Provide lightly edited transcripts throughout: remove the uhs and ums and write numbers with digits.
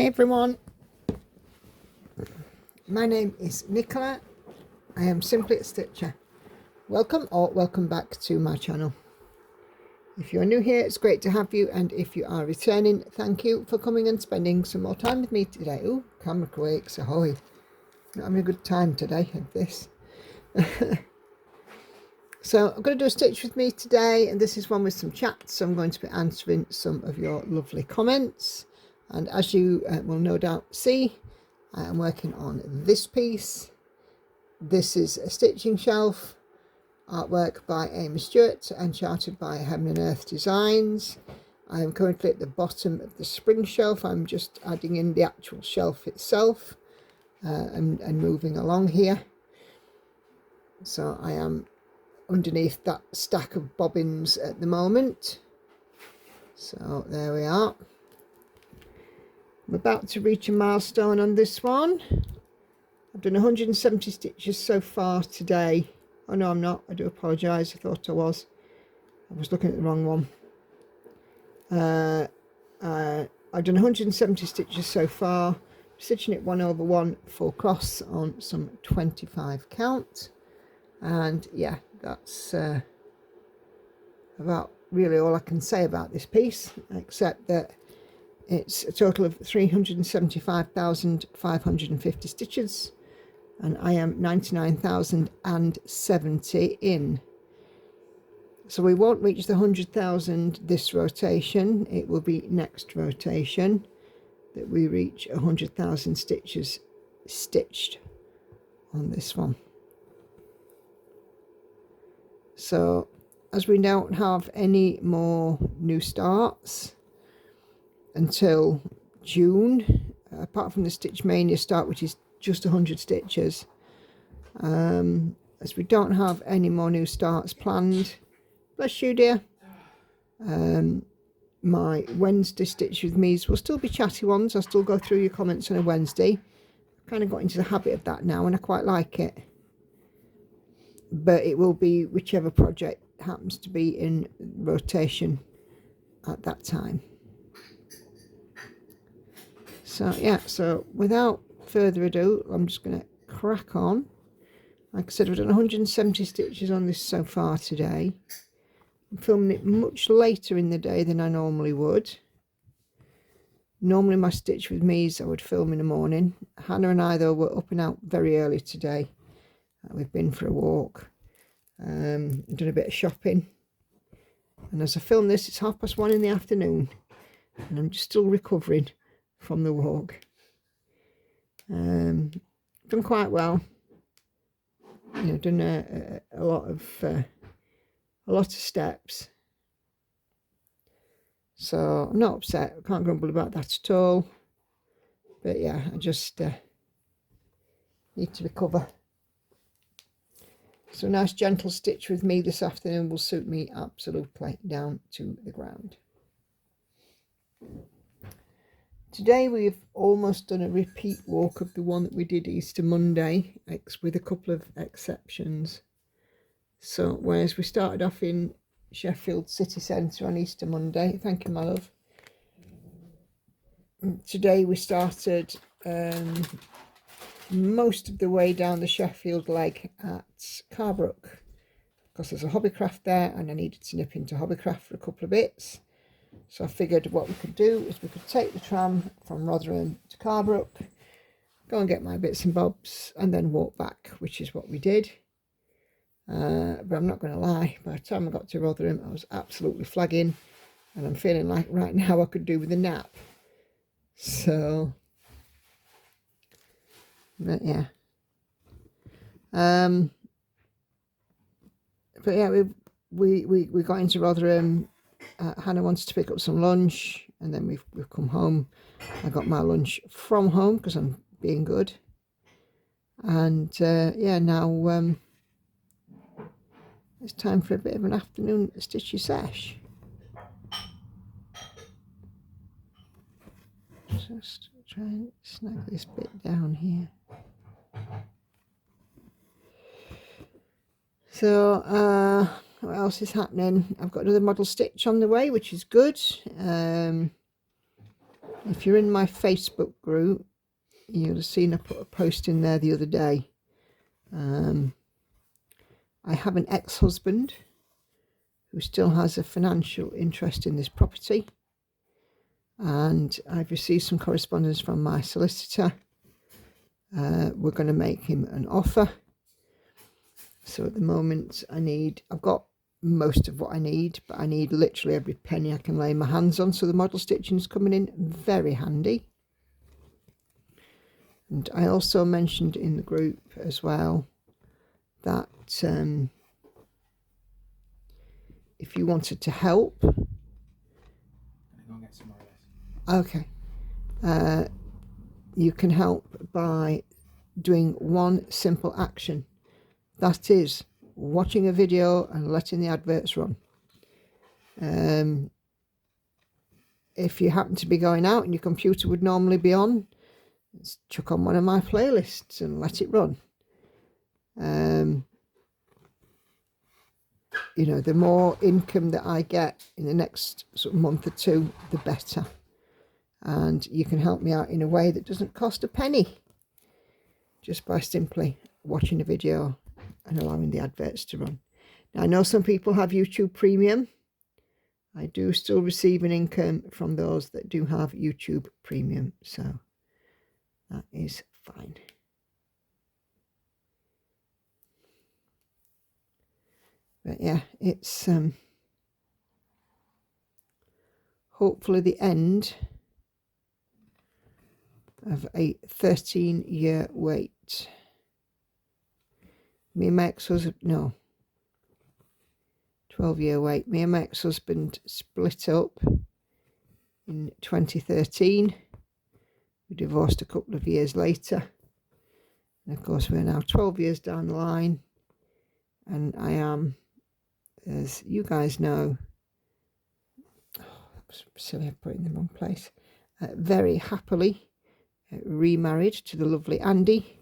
Hi everyone, my name is Nicola. I am simply a stitcher. Welcome or welcome back to my channel. If you're new here, it's great to have you, and if you are returning, thank you for coming and spending some more time with me today. Oh, camera quakes, ahoy. Not having a good time today at this. So I'm going to do a stitch with me today, and this is one with some chats, so I'm going to be answering some of your lovely comments. And as you will no doubt see, I am working on this piece. This is a stitching shelf, artwork by Aimee Stewart and charted by Heaven and Earth Designs. I am currently at the bottom of the spring shelf. I'm just adding in the actual shelf itself and moving along here. So I am underneath that stack of bobbins at the moment. So there we are. I'm about to reach a milestone on this one. I've done 170 stitches so far today. Oh no, I'm not. I do apologise. I thought I was. I was looking at the wrong one. I've done 170 stitches so far. Stitching it 1/1 full cross on some 25 count. And yeah, that's about really all I can say about this piece, except that it's a total of 375,550 stitches, and I am 99,070 in. So we won't reach the 100,000 this rotation. It will be next rotation that we reach 100,000 stitches stitched on this one. So as we don't have any more new starts until June, apart from the Stitch Mania start, which is just 100 stitches, as we don't have any more new starts planned, bless you dear, my Wednesday stitch with me's will still be chatty ones. I'll still go through your comments on a Wednesday. I've kind of got into the habit of that now and I quite like it, but it will be whichever project happens to be in rotation at that time. So yeah, so without further ado, I'm just going to crack on. Like I said, I've done 170 stitches on this so far today. I'm filming it much later in the day than I normally would. Normally my stitch with me's I would film in the morning. Hannah and I though were up and out very early today. We've been for a walk, done a bit of shopping, and as I film this it's 1:30 in the afternoon and I'm just still recovering from the walk. Done quite well, you know, done a lot of steps, so I'm not upset. I can't grumble about that at all, but yeah, I just need to recover. So a nice gentle stitch with me this afternoon will suit me absolutely down to the ground. Today we've almost done a repeat walk of the one that we did Easter Monday, with a couple of exceptions. So whereas we started off in Sheffield city centre on Easter Monday, thank you my love, today we started most of the way down the Sheffield leg at Carbrook, because there's a hobbycraft there and I needed to nip into hobbycraft for a couple of bits. So I figured what we could do is we could take the tram from Rotherham to Carbrook, go and get my bits and bobs, and then walk back, which is what we did. But I'm not going to lie, by the time I got to Rotherham I was absolutely flagging, and I'm feeling like right now I could do with a nap. So but yeah, but yeah, we got into Rotherham. Hannah wanted to pick up some lunch, and then we've come home. I got my lunch from home because I'm being good, and yeah, now it's time for a bit of an afternoon stitchy sesh. Just try and snag this bit down here. So what else is happening? I've got another model stitch on the way, which is good. If you're in my Facebook group, you'll have seen I put a post in there the other day. I have an ex-husband who still has a financial interest in this property, and I've received some correspondence from my solicitor. We're going to make him an offer. So at the moment I've got most of what I need, but I need literally every penny I can lay my hands on. So the model stitching is coming in very handy. And I also mentioned in the group as well that if you wanted to help, okay, you can help by doing one simple action. That is watching a video and letting the adverts run. If you happen to be going out and your computer would normally be on, let's chuck on one of my playlists and let it run. You know, the more income that I get in the next sort of month or two, the better. And you can help me out in a way that doesn't cost a penny, just by simply watching a video and allowing the adverts to run. Now, I know some people have YouTube Premium. I do still receive an income from those that do have YouTube Premium, so that is fine. But yeah, it's hopefully the end of a 13-year wait. Me and my ex-husband, no, 12-year wait. Me and my ex-husband split up in 2013. We divorced a couple of years later. And of course, we're now 12 years down the line. And I am, as you guys know, silly, I put it in the wrong place, very happily remarried to the lovely Andy,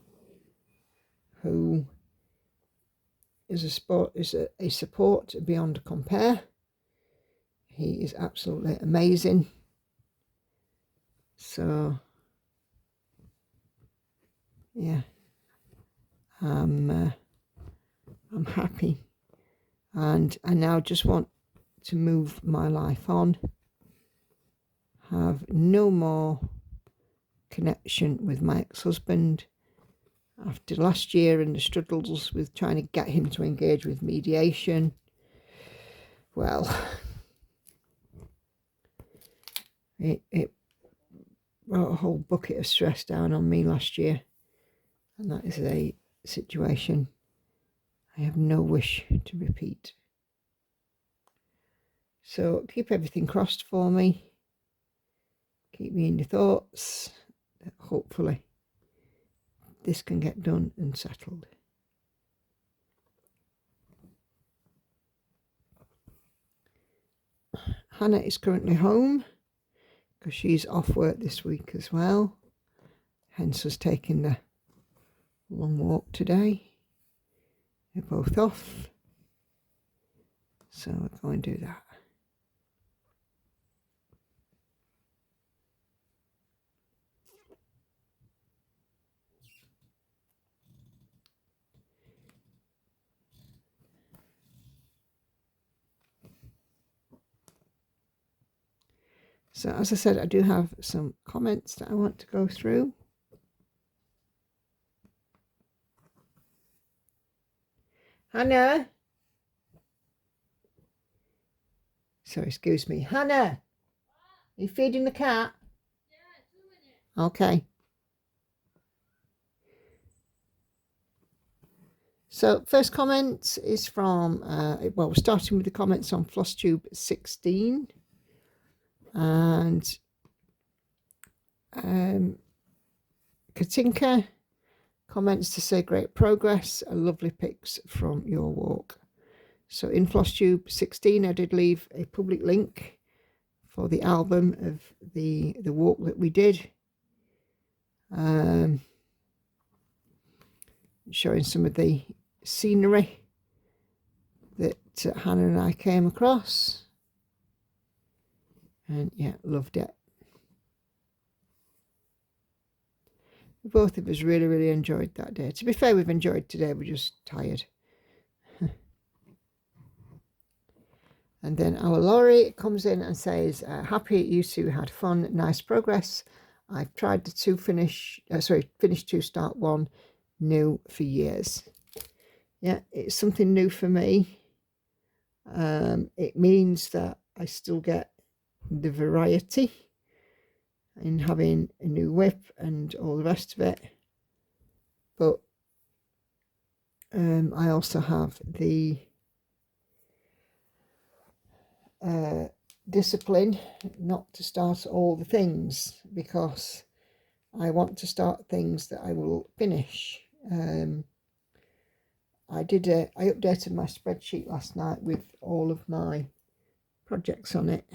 who is a support beyond compare. He is absolutely amazing. So yeah, I'm happy, and I now just want to move my life on, have no more connection with my ex-husband. After last year and the struggles with trying to get him to engage with mediation, well, it brought a whole bucket of stress down on me last year, and that is a situation I have no wish to repeat. So keep everything crossed for me. Keep me in your thoughts. Hopefully this can get done and settled. Hannah is currently home because she's off work this week as well. Hence us taking the long walk today. They're both off. So we'll go and do that. So as I said, I do have some comments that I want to go through. Hannah. So excuse me. Hannah. Are you feeding the cat? Yeah, 2 minutes. Okay. So first comment is from, well, we're starting with the comments on Flosstube 16. And Katinka comments to say great progress, lovely pics from your walk. So in Flosstube 16 I did leave a public link for the album of the walk that we did, showing some of the scenery that Hannah and I came across. And yeah, loved it. Both of us really enjoyed that day. To be fair, we've enjoyed today, we're just tired. And then our Laurie comes in and says, happy you two had fun, nice progress. I've tried the finish two, start one, new for years. Yeah, it's something new for me. It means that I still get the variety in having a new whip and all the rest of it. But I also have the discipline not to start all the things, because I want to start things that I will finish. I updated my spreadsheet last night with all of my projects on it,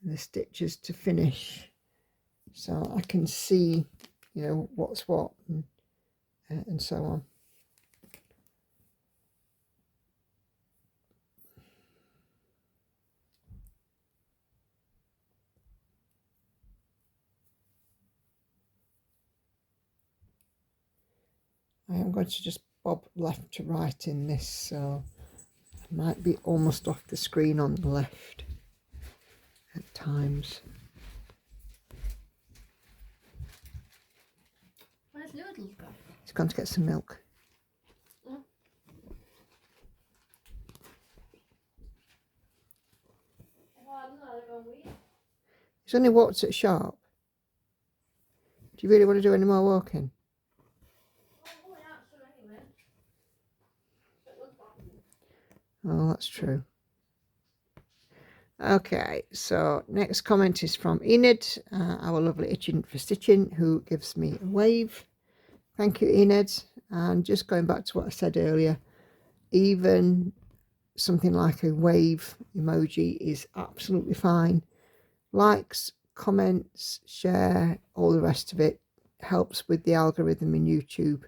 the stitches to finish, so I can see, you know, what's what and so on. I am going to just bob left to right in this, so I might be almost off the screen on the left at times. Where's Noodles gone? He's gone to get some milk. Oh. He's only walked at Sharp. Do you really want to do any more walking? Oh, that's true. Okay, so next comment is from Enid, our lovely Itching for Stitching, who gives me a wave. Thank you, Enid. And just going back to what I said earlier, even something like a wave emoji is absolutely fine. Likes, comments, share, all the rest of it helps with the algorithm in YouTube.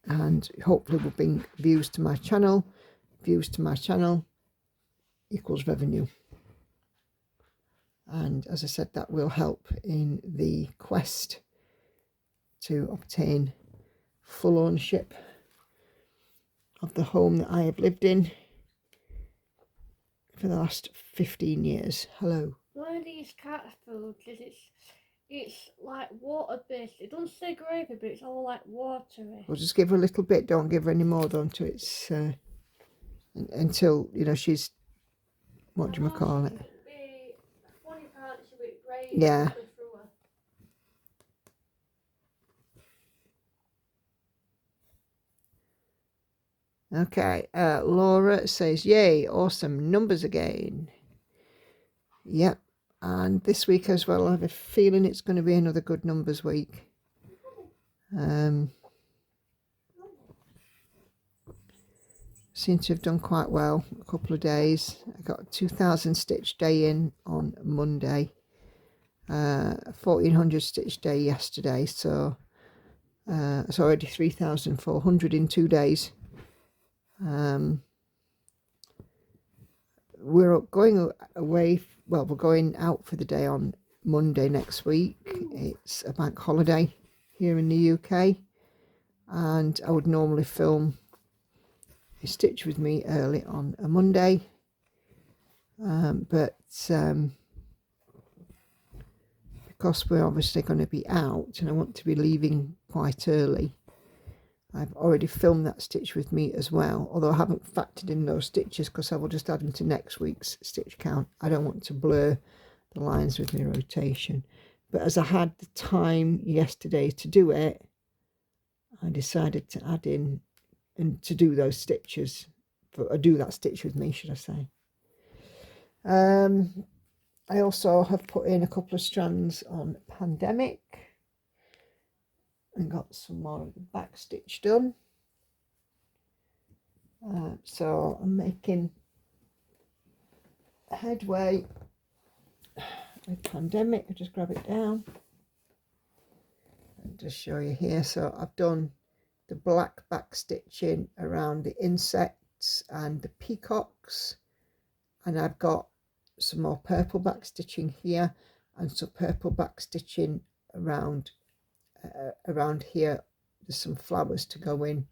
And hopefully will bring views to my channel. Views to my channel equals revenue. And as I said, that will help in the quest to obtain full ownership of the home that I have lived in for the last 15 years. Hello. One of these cat foods is it's like water based. It doesn't say gravy, but it's all like watery. We'll just give her a little bit. Don't give her any more, don't you? It's until, you know, she's, what do you call it? Yeah. Okay. Laura says, yay, awesome numbers again. Yep. And this week as well, I have a feeling it's going to be another good numbers week. Seem to have done quite well a couple of days. I got 2,000 stitch day in on Monday, 1,400 stitch day yesterday, so it's already 3,400 in 2 days. We're going away, well, we're going out for the day on Monday next week. It's a bank holiday here in the UK, and I would normally film a stitch with me early on a Monday, but because we're obviously going to be out and I want to be leaving quite early, I've already filmed that stitch with me as well, although I haven't factored in those stitches because I will just add them to next week's stitch count. I don't want to blur the lines with my rotation. But as I had the time yesterday to do it, I decided to add in and to do those stitches, or do that stitch with me, should I say. I also have put in a couple of strands on Pandemic and got some more of the back stitch done. So I'm making headway with Pandemic. I just grab it down and just show you here. So I've done the black back stitching around the insects and the peacocks, and I've got some more purple back stitching here and some purple back stitching around here. There's some flowers to go in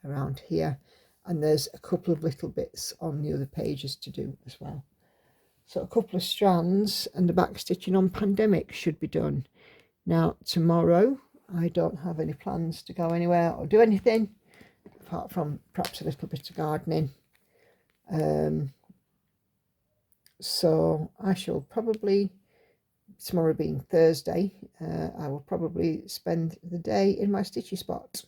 around here, and there's a couple of little bits on the other pages to do as well. So a couple of strands and the back stitching on Pandemic should be done. Now tomorrow I don't have any plans to go anywhere or do anything apart from perhaps a little bit of gardening. So I shall probably, tomorrow being Thursday, I will probably spend the day in my stitchy spot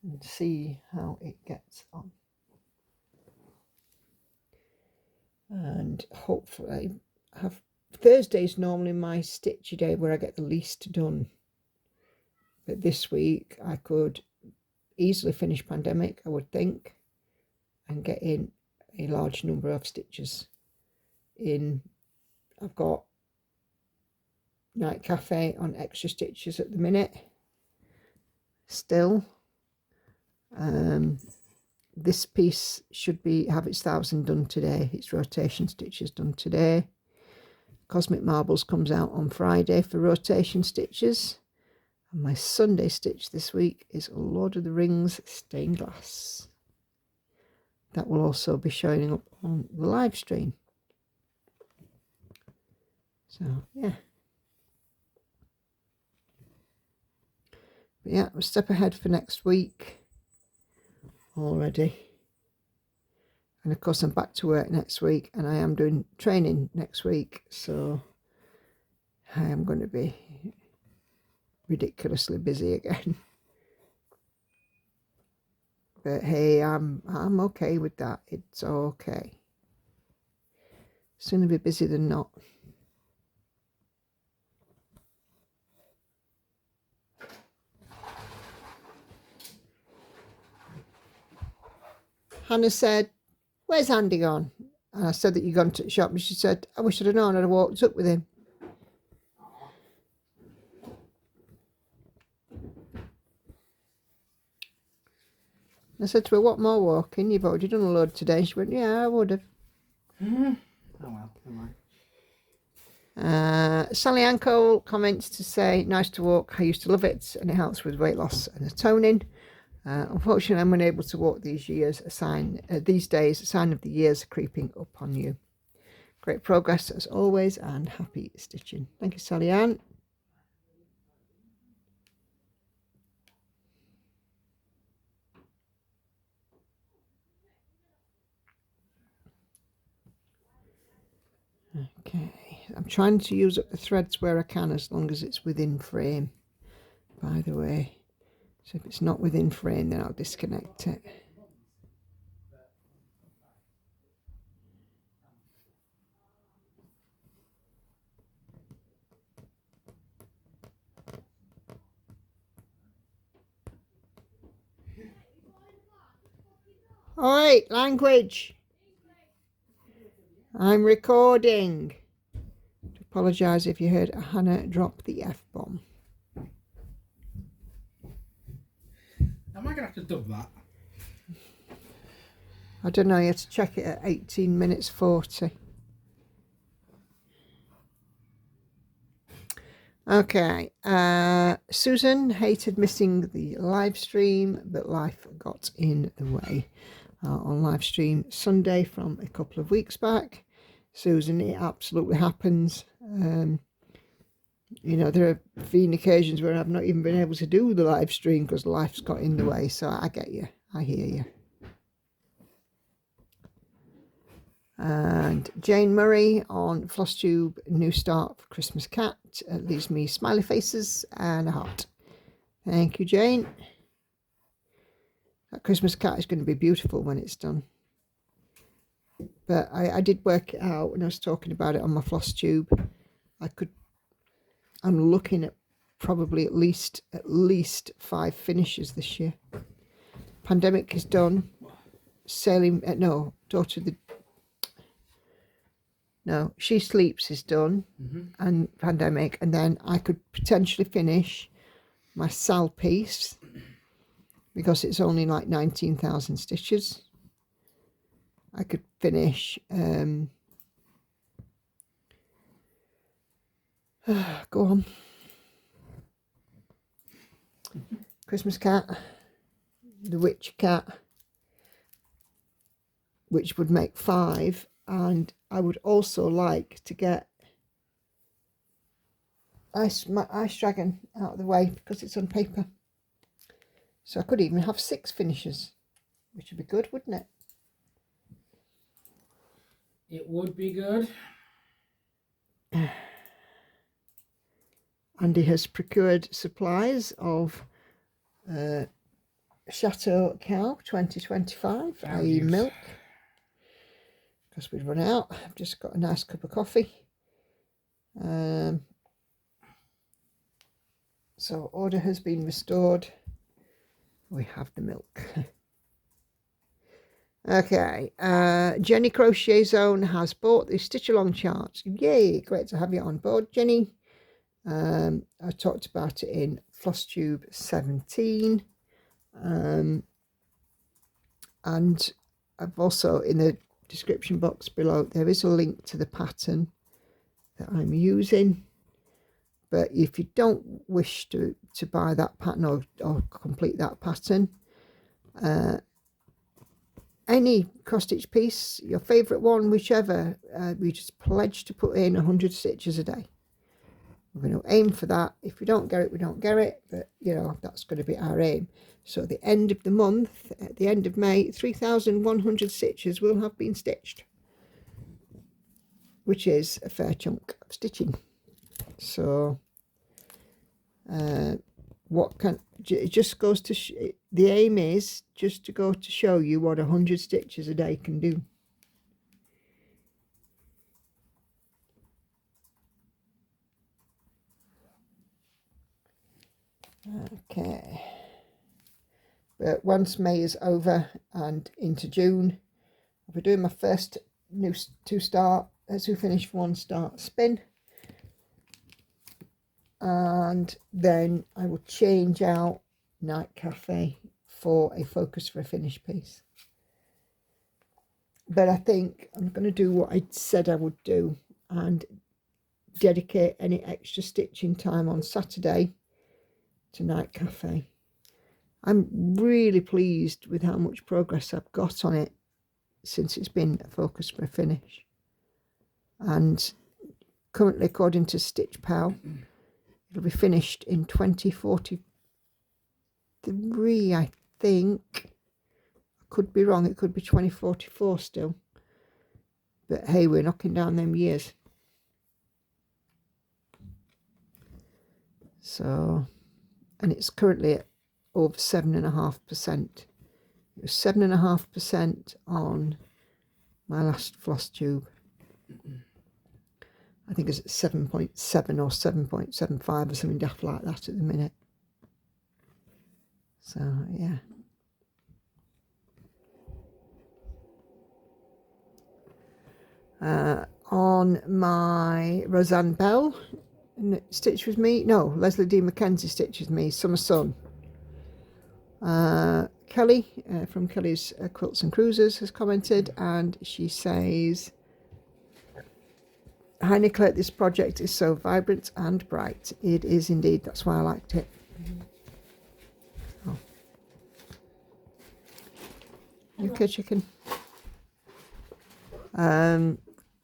and see how it gets on. And hopefully have Thursday's normally my stitchy day where I get the least done. But this week I could easily finish Pandemic, I would think, and get in a large number of stitches in. I've got Night Cafe on extra stitches at the minute still. This piece should have its 1000 done today, its rotation stitches done today. Cosmic Marbles comes out on Friday for rotation stitches, and my Sunday stitch this week is Lord of the Rings stained glass. That will also be showing up on the live stream. So yeah, but yeah, we're a step ahead for next week already. And of course I'm back to work next week, and I am doing training next week, so I am going to be ridiculously busy again. But hey, I'm okay with that. It's okay. Sooner be busy than not. Hannah said, "Where's Andy gone?" And I said that you'd gone to the shop, and she said, "I wish I'd have known, I'd have walked up with him." I said to her, "What more walking? You've already done a load today." She went, "Yeah, I would have." Oh well, never mind. Sally Ann Cole comments to say, "Nice to walk. I used to love it, and it helps with weight loss and the toning. Unfortunately, I'm unable to walk these days. A sign of the years creeping up on you. Great progress as always, and happy stitching." Thank you, Sally Ann. Okay, I'm trying to use up the threads where I can, as long as it's within frame, by the way. So if it's not within frame, then I'll disconnect it. All right, language. I'm recording. Apologise if you heard Hannah drop the F-bomb. Am I going to have to dub that? I don't know, you have to check it at 18 minutes 40. Okay, Susan hated missing the live stream, but life got in the way. On live stream Sunday from a couple of weeks back. Susan, it absolutely happens. You know, there have been occasions where I've not even been able to do the live stream because life's got in the way. So I get you. I hear you. And Jane Murray on Flosstube, new start for Christmas cat. Leaves me smiley faces and a heart. Thank you, Jane. That Christmas cat is going to be beautiful when it's done. But I did work it out when I was talking about it on my Flosstube. I'm looking at probably at least 5 finishes this year. Pandemic is done. Sailing, She Sleeps is done. And Pandemic. And then I could potentially finish my Sal piece, because it's only like 19,000 stitches. I could finish go on. Christmas cat, the witch cat, which would make 5, and I would also like to get my ice dragon out of the way because it's on paper. So I could even have 6 finishes, which would be good, wouldn't it? It would be good. Andy has procured supplies of Chateau Cow 2025, i.e. milk, because we've run out. I've just got a nice cup of coffee. So order has been restored. We have the milk. Okay, Jenny Crochet Zone has bought the Stitch Along charts. Yay, great to have you on board, Jenny. I talked about it in Flosstube 17. And I've also, in the description box below, there is a link to the pattern that I'm using. But if you don't wish to buy that pattern or complete that pattern, any cross stitch piece, your favourite one, whichever, we just pledge to put in 100 stitches a day. We're going to aim for that. If we don't get it, we don't get it, but you know, that's going to be our aim. So at the end of the month, at the end of May, 3,100 stitches will have been stitched, which is a fair chunk of stitching. So it just goes to the aim is just to go to show you what 100 stitches a day can do. Okay, but once May is over and into June, I'll be doing my first new two finish 1 start spin, and then I will change out Night Cafe for a focus for a finish piece. But I think I'm going to do what I said I would do and dedicate any extra stitching time on Saturday to Night Cafe. I'm really pleased with how much progress I've got on it since it's been a focus for a finish. And currently, according to Stitch Pal, it'll be finished in 2043, I think. I could be wrong, it could be 2044 still. But hey, we're knocking down them years. So, and it's currently at over 7.5%. It was 7.5% on my last Flosstube. I think it's at 7.7 or 7.75 or something daft like that at the minute. So, yeah. On my Roseanne Bell Stitch With Me, no, Leslie D. Mackenzie Stitch With Me, Summer Sun. Kelly from Kelly's Quilts and Cruisers has commented, and she says, "Hi Nicolette, this project is so vibrant and bright." It is indeed, that's why I liked it. Oh. Okay, chicken.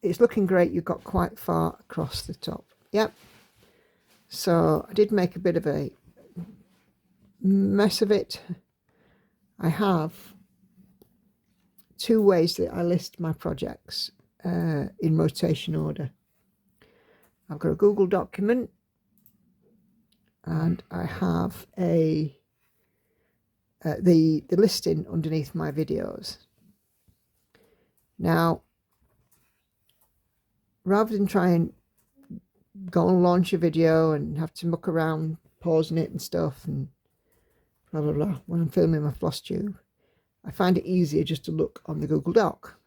It's looking great. You got quite far across the top. Yep. So I did make a bit of a mess of it. I have 2 ways that I list my projects in rotation order. I've got a Google document, and I have the listing underneath my videos. Now, rather than try and go and launch a video and have to muck around pausing it and stuff and blah blah blah when I'm filming my Flosstube, I find it easier just to look on the Google Doc,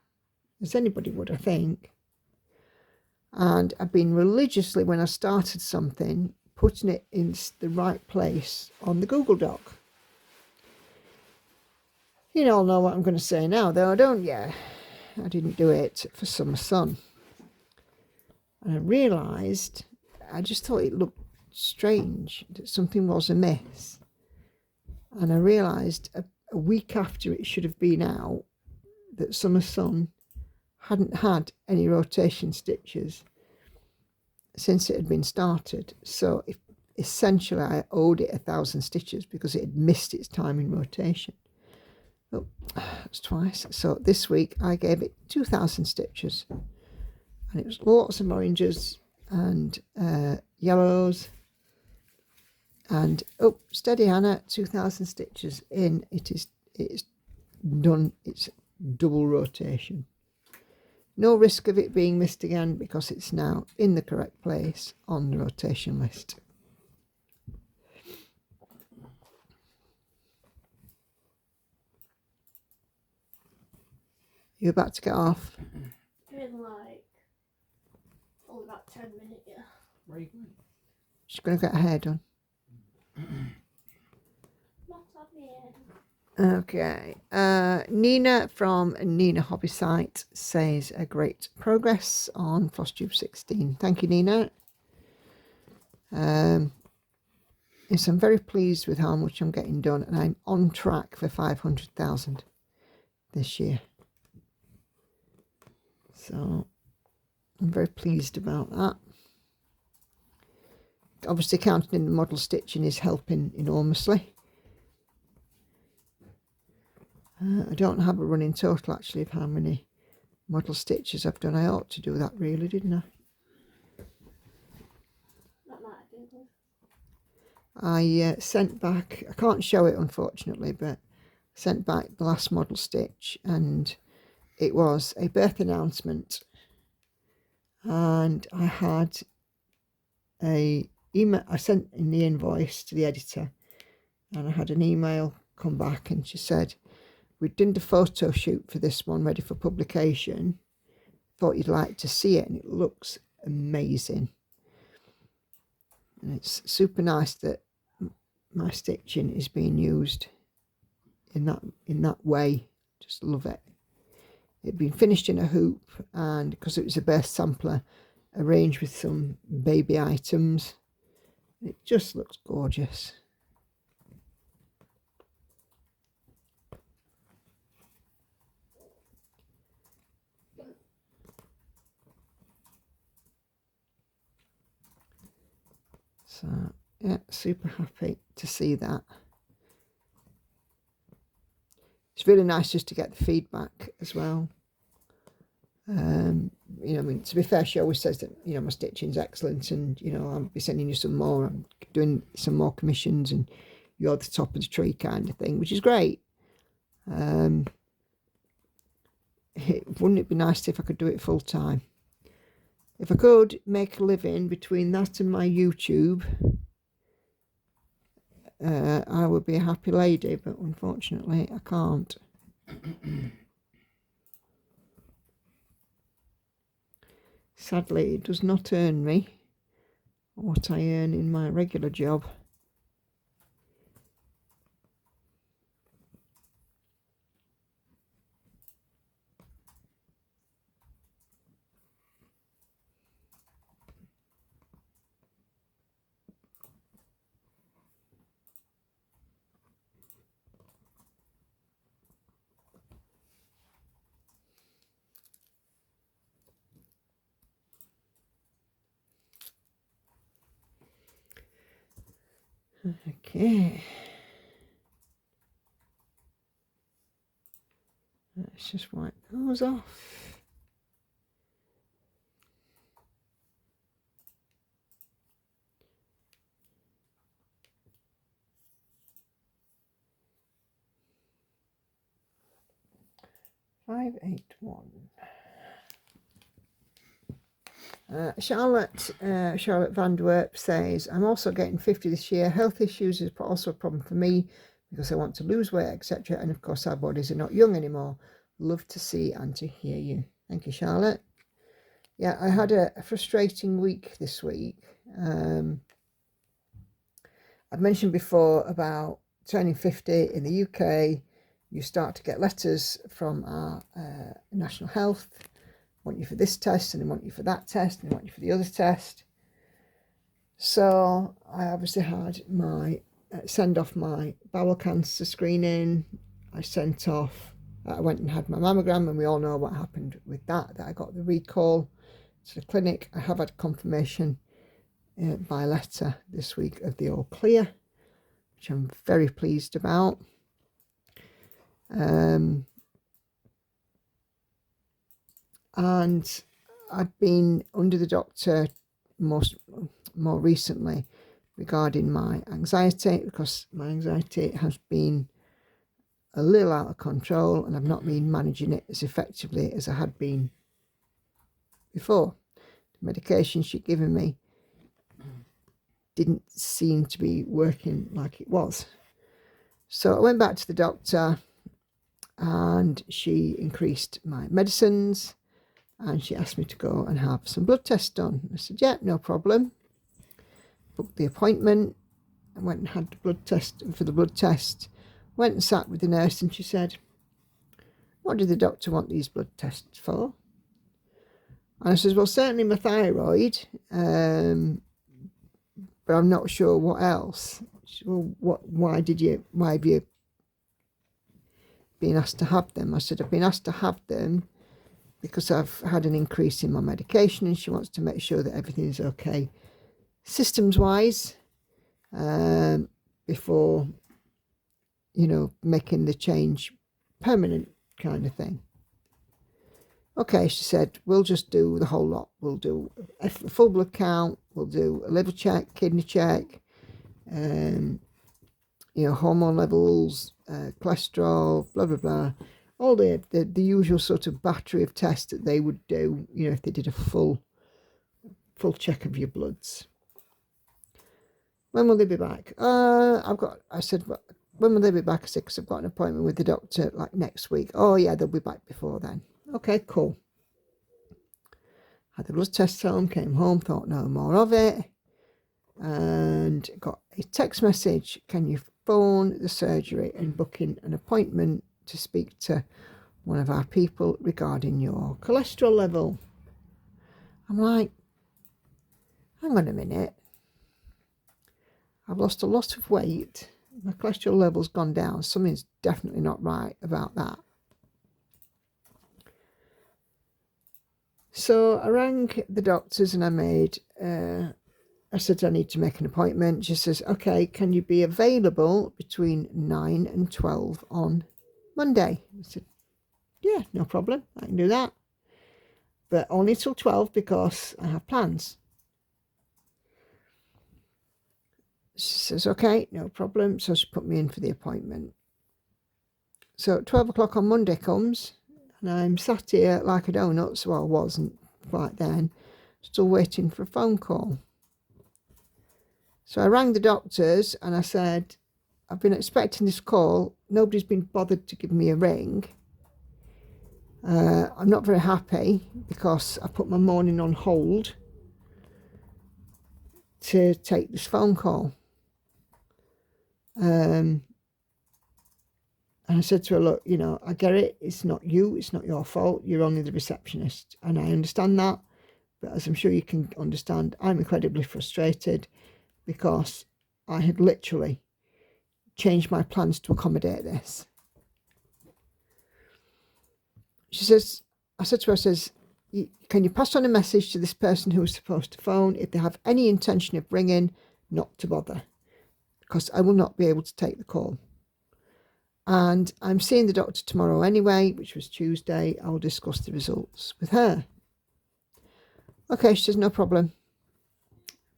as anybody would, I think. And I've been religiously, when I started something, putting it in the right place on the Google Doc. You all know what I'm going to say now, though, don't you? I didn't do it for Summer Sun. And I realised, I just thought it looked strange, that something was amiss. and I realised a week after it should have been out that Summer Sun hadn't had any rotation stitches since it had been started. So essentially I owed it 1,000 stitches because it had missed its time in rotation. Oh, that's twice. So this week I gave it 2,000 stitches, and it was lots of oranges and yellows. And oh, steady Hannah, 2,000 stitches in. It's done. It's double rotation. No risk of it being missed again because it's now in the correct place on the rotation list. You're about to get off? In like, only about 10 minutes, yeah. Where are you going? She's going to get her hair done. Not on me. Okay. Nina from Nina Hobby Site says a great progress on Flosstube 16. Thank you, Nina. Yes, I'm very pleased with how much I'm getting done, and I'm on track for 500,000 this year. So I'm very pleased about that. Obviously counting in the model stitching is helping enormously. I don't have a running total actually of how many model stitches I've done. I ought to do that really, didn't I? That might have been good. I sent back, I can't show it unfortunately, but sent back the last model stitch, and it was a birth announcement, and I had a email. I sent in the invoice to the editor, and I had an email come back, and she said, we'd done the photo shoot for this one ready for publication, thought you'd like to see it, and it looks amazing, and it's super nice that my stitching is being used in that way. Just love it. It'd been finished in a hoop, and because it was a birth sampler, arranged with some baby items. It just looks gorgeous. So yeah, super happy to see that. It's really nice just to get the feedback as well. You know, I mean, to be fair, she always says that, you know, my stitching's excellent, and, you know, I'll be sending you some more. I'm doing some more commissions, and you're the top of the tree kind of thing, which is great. Wouldn't it be nice if I could do it full time? If I could make a living between that and my YouTube, I would be a happy lady, but unfortunately I can't. Sadly, it does not earn me what I earn in my regular job. Okay. Let's just wipe those off. Five, 8, 1. Charlotte Van Dwerp says, I'm also getting 50 this year. Health issues is also a problem for me because I want to lose weight, etc. And of course, our bodies are not young anymore. Love to see and to hear you. Thank you, Charlotte. Yeah, I had a frustrating week this week. I've mentioned before about turning 50 in the UK. You start to get letters from our National Health. Want you for this test, and they want you for that test, and they want you for the other test. So I obviously had my send off my bowel cancer screening. I went and had my mammogram, and we all know what happened with that I got the recall to the clinic. I have had confirmation by letter this week of the all clear, which I'm very pleased about. And I've been under the doctor more recently regarding my anxiety, because my anxiety has been a little out of control and I've not been managing it as effectively as I had been before. The medication she'd given me didn't seem to be working like it was. So I went back to the doctor and she increased my medicines and she asked me to go and have some blood tests done. I said, yeah, no problem. Booked the appointment and went and had the blood test. For the blood test, went and sat with the nurse and she said, what did the doctor want these blood tests for? And I said, well, certainly my thyroid, but I'm not sure what else. She said, well, why have you been asked to have them? I said, I've been asked to have them because I've had an increase in my medication and she wants to make sure that everything is okay systems wise before, you know, making the change permanent kind of thing. Okay, she said, we'll just do the whole lot. We'll do a full blood count, we'll do a liver check, kidney check, you know, hormone levels, cholesterol, blah, blah, blah. All the usual sort of battery of tests that they would do, you know, if they did a full check of your bloods. When will they be back? I said, when will they be back? I said, because I've got an appointment with the doctor like next week. Oh yeah, they'll be back before then. Okay, cool. Had the blood test home, came home, thought no more of it. And got a text message, can you phone the surgery and book in an appointment to speak to one of our people regarding your cholesterol level? I'm like, hang on a minute. I've lost a lot of weight. My cholesterol level's gone down. Something's definitely not right about that. So I rang the doctors and I said I need to make an appointment. She says, okay, can you be available between 9 and 12 on Monday? I said, yeah, no problem. I can do that. But only till 12 because I have plans. She says, okay, no problem. So she put me in for the appointment. So 12 o'clock on Monday comes and I'm sat here like a donut. So I wasn't quite then, still waiting for a phone call. So I rang the doctors and I said, I've been expecting this call. Nobody's been bothered to give me a ring. I'm not very happy because I put my morning on hold to take this phone call. And I said to her, look, you know, I get it. It's not you. It's not your fault. You're only the receptionist. And I understand that. But as I'm sure you can understand, I'm incredibly frustrated because I had literally changed my plans to accommodate this. She says, I said to her, can you pass on a message to this person who was supposed to phone if they have any intention of ringing, not to bother, because I will not be able to take the call. And I'm seeing the doctor tomorrow anyway, which was Tuesday. I'll discuss the results with her. Okay, she says, no problem.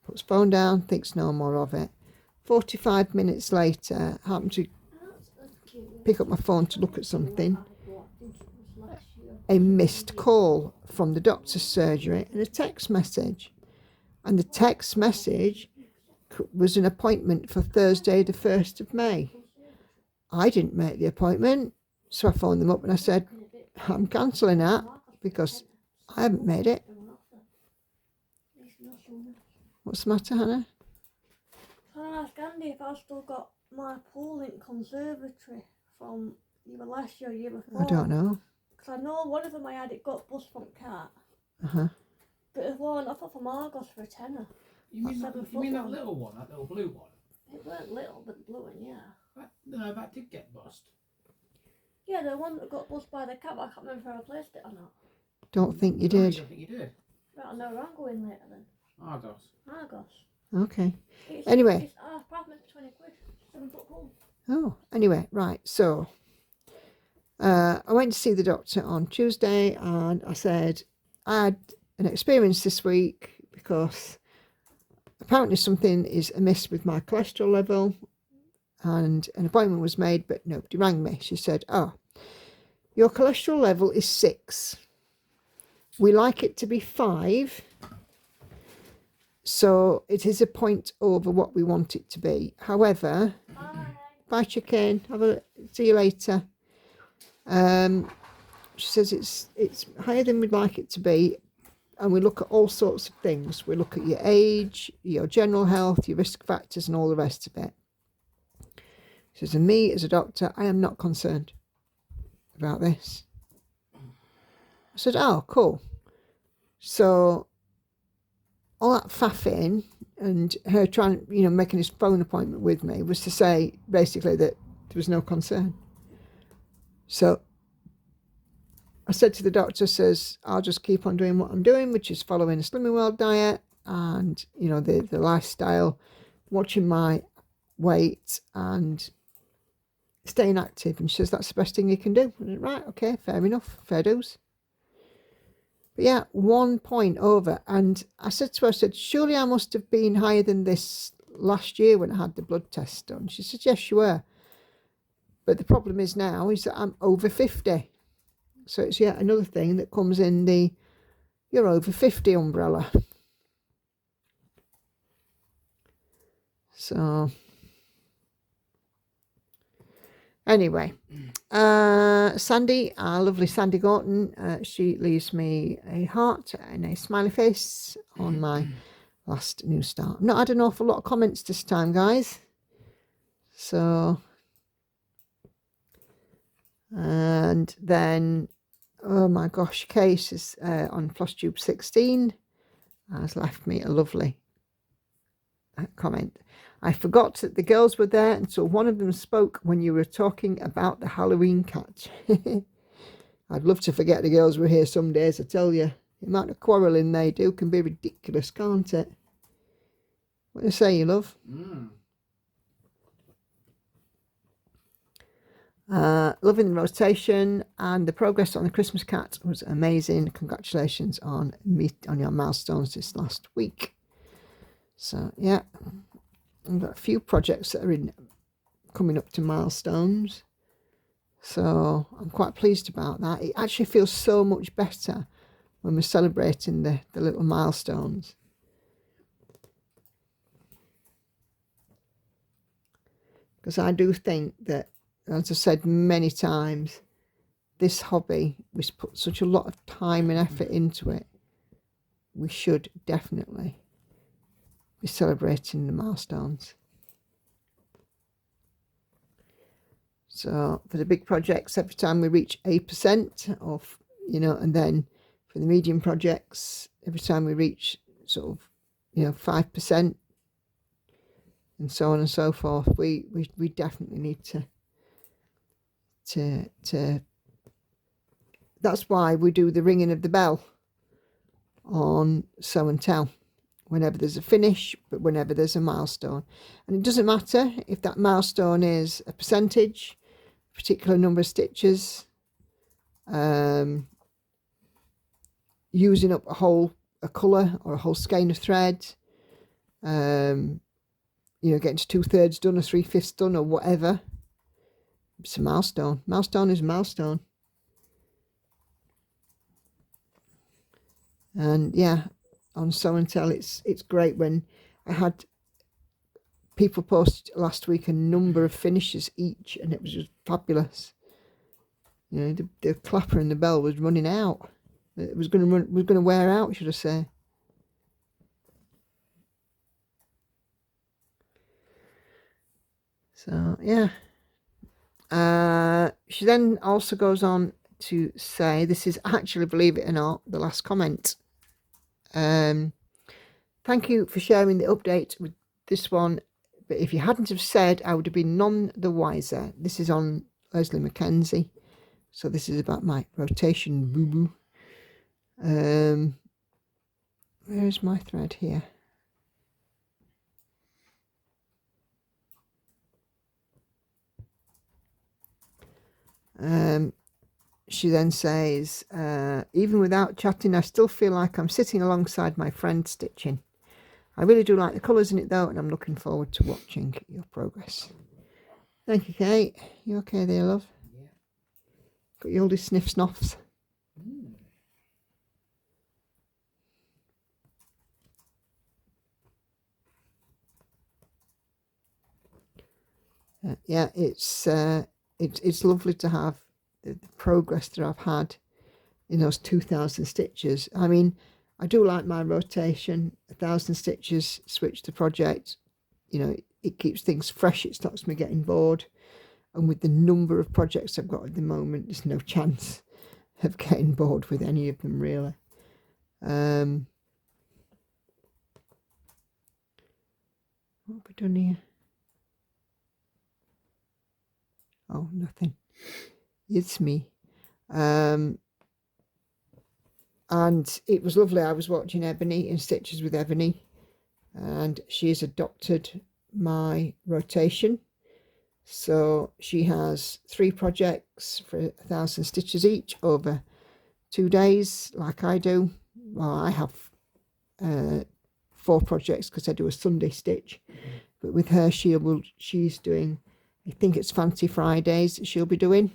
Puts phone down, thinks no more of it. 45 minutes later, I happened to pick up my phone to look at something. A missed call from the doctor's surgery and a text message. And the text message was an appointment for Thursday, the 1st of May. I didn't make the appointment, so I phoned them up and I said, I'm cancelling that because I haven't made it. What's the matter, Hannah? Can I ask Andy if I've still got my pool in conservatory from either last year or year before? I don't know. Because I know one of them I had, it got bus front cat. Uh-huh. But it was one offer from Argos for a tenner. You mean that little one, that little blue one? It weren't little, but the blue one, yeah. No, that did get bust. Yeah, the one that got bust by the cab, I can't remember if I replaced it or not. Don't think you No, did. I don't think you did. Right, I know where I'm going later then. Argos. Argos. Okay. It's, Anyway. It's half meant for 20 quid. 7-foot pole. Oh, anyway, right. So, I went to see the doctor on Tuesday, and I said I had an experience this week because apparently something is amiss with my cholesterol level, and an appointment was made, but nobody rang me. She said, "Oh, your cholesterol level is 6. We like it to be 5. So it is a point over what we want it to be. However, bye chicken, see you later." She says it's higher than we'd like it to be, and we look at all sorts of things. We look at your age, your general health, your risk factors, and all the rest of it. She says, and me as a doctor, I am not concerned about this. I said, oh, cool. So all that faffing and her trying, making this phone appointment with me was to say basically that there was no concern. So I said to the doctor, says, I'll just keep on doing what I'm doing, which is following a Slimming World diet and, the lifestyle, watching my weight and staying active. And she says, that's the best thing you can do. I said, right, okay, fair enough, fair dues. But yeah, 1 point over. And I said to her, surely I must have been higher than this last year when I had the blood test done. She said, yes, you were. But the problem is now is that I'm over 50. So it's yet another thing that comes in the you're over 50 umbrella. So anyway, Sandy, our lovely Sandy Gorton, she leaves me a heart and a smiley face on my last new start. Not had an awful lot of comments this time, guys. So, and then, oh my gosh, Case is on Flosstube 16 has left me a lovely comment. I forgot that the girls were there until one of them spoke when you were talking about the Halloween catch. I'd love to forget the girls were here some days, I tell you. The amount of quarrelling they do can be ridiculous, can't it? What do you say, you love? Loving the rotation, and the progress on the Christmas cat was amazing. Congratulations on your milestones this last week. So yeah, I've got a few projects that are coming up to milestones, so I'm quite pleased about that. It actually feels so much better when we're celebrating the little milestones. Because I do think that, as I've said many times, this hobby, we put such a lot of time and effort into it. We should definitely be celebrating the milestones. So for the big projects, every time we reach 8% of, and then for the medium projects, every time we reach sort of, 5%, and so on and so forth, we definitely need to that's why we do the ringing of the bell on Show and Tell whenever there's a finish, but whenever there's a milestone. And it doesn't matter if that milestone is a percentage, a particular number of stitches, using up a colour or a whole skein of thread, getting to 2/3 done or 3/5 done or whatever. It's a milestone. Milestone is a milestone. And yeah, on Show and Tell, it's great when I had people post last week a number of finishes each, and it was just fabulous. The clapper and the bell was running out. It was going to wear out, should I say? So yeah. She then also goes on to say, this is actually, believe it or not, the last comment. Thank you for sharing the update with this one. but if you hadn't have said, I would have been none the wiser. This is on Leslie Mackenzie, so this is about my rotation boo-boo. Where's my thread here? She then says, even without chatting, I still feel like I'm sitting alongside my friend stitching. I really do like the colours in it though, and I'm looking forward to watching your progress. Thank you, Kate. You okay there, love? Yeah. Got your oldest sniff snoffs. Yeah, it's lovely to have the progress that I've had in those 2,000 stitches. I mean, I do like my rotation. 1,000 stitches, switch the project. You know, it keeps things fresh. It stops me getting bored. And with the number of projects I've got at the moment, there's no chance of getting bored with any of them, really. What have we done here? Oh, nothing. It's me. And it was lovely. I was watching Ebony in Stitches with Ebony, and she has adopted my rotation. So she has 3 projects for 1,000 stitches each over 2 days, like I do. Well, I have 4 projects because I do a Sunday stitch. But with her, she's doing, I think it's Fancy Fridays that she'll be doing.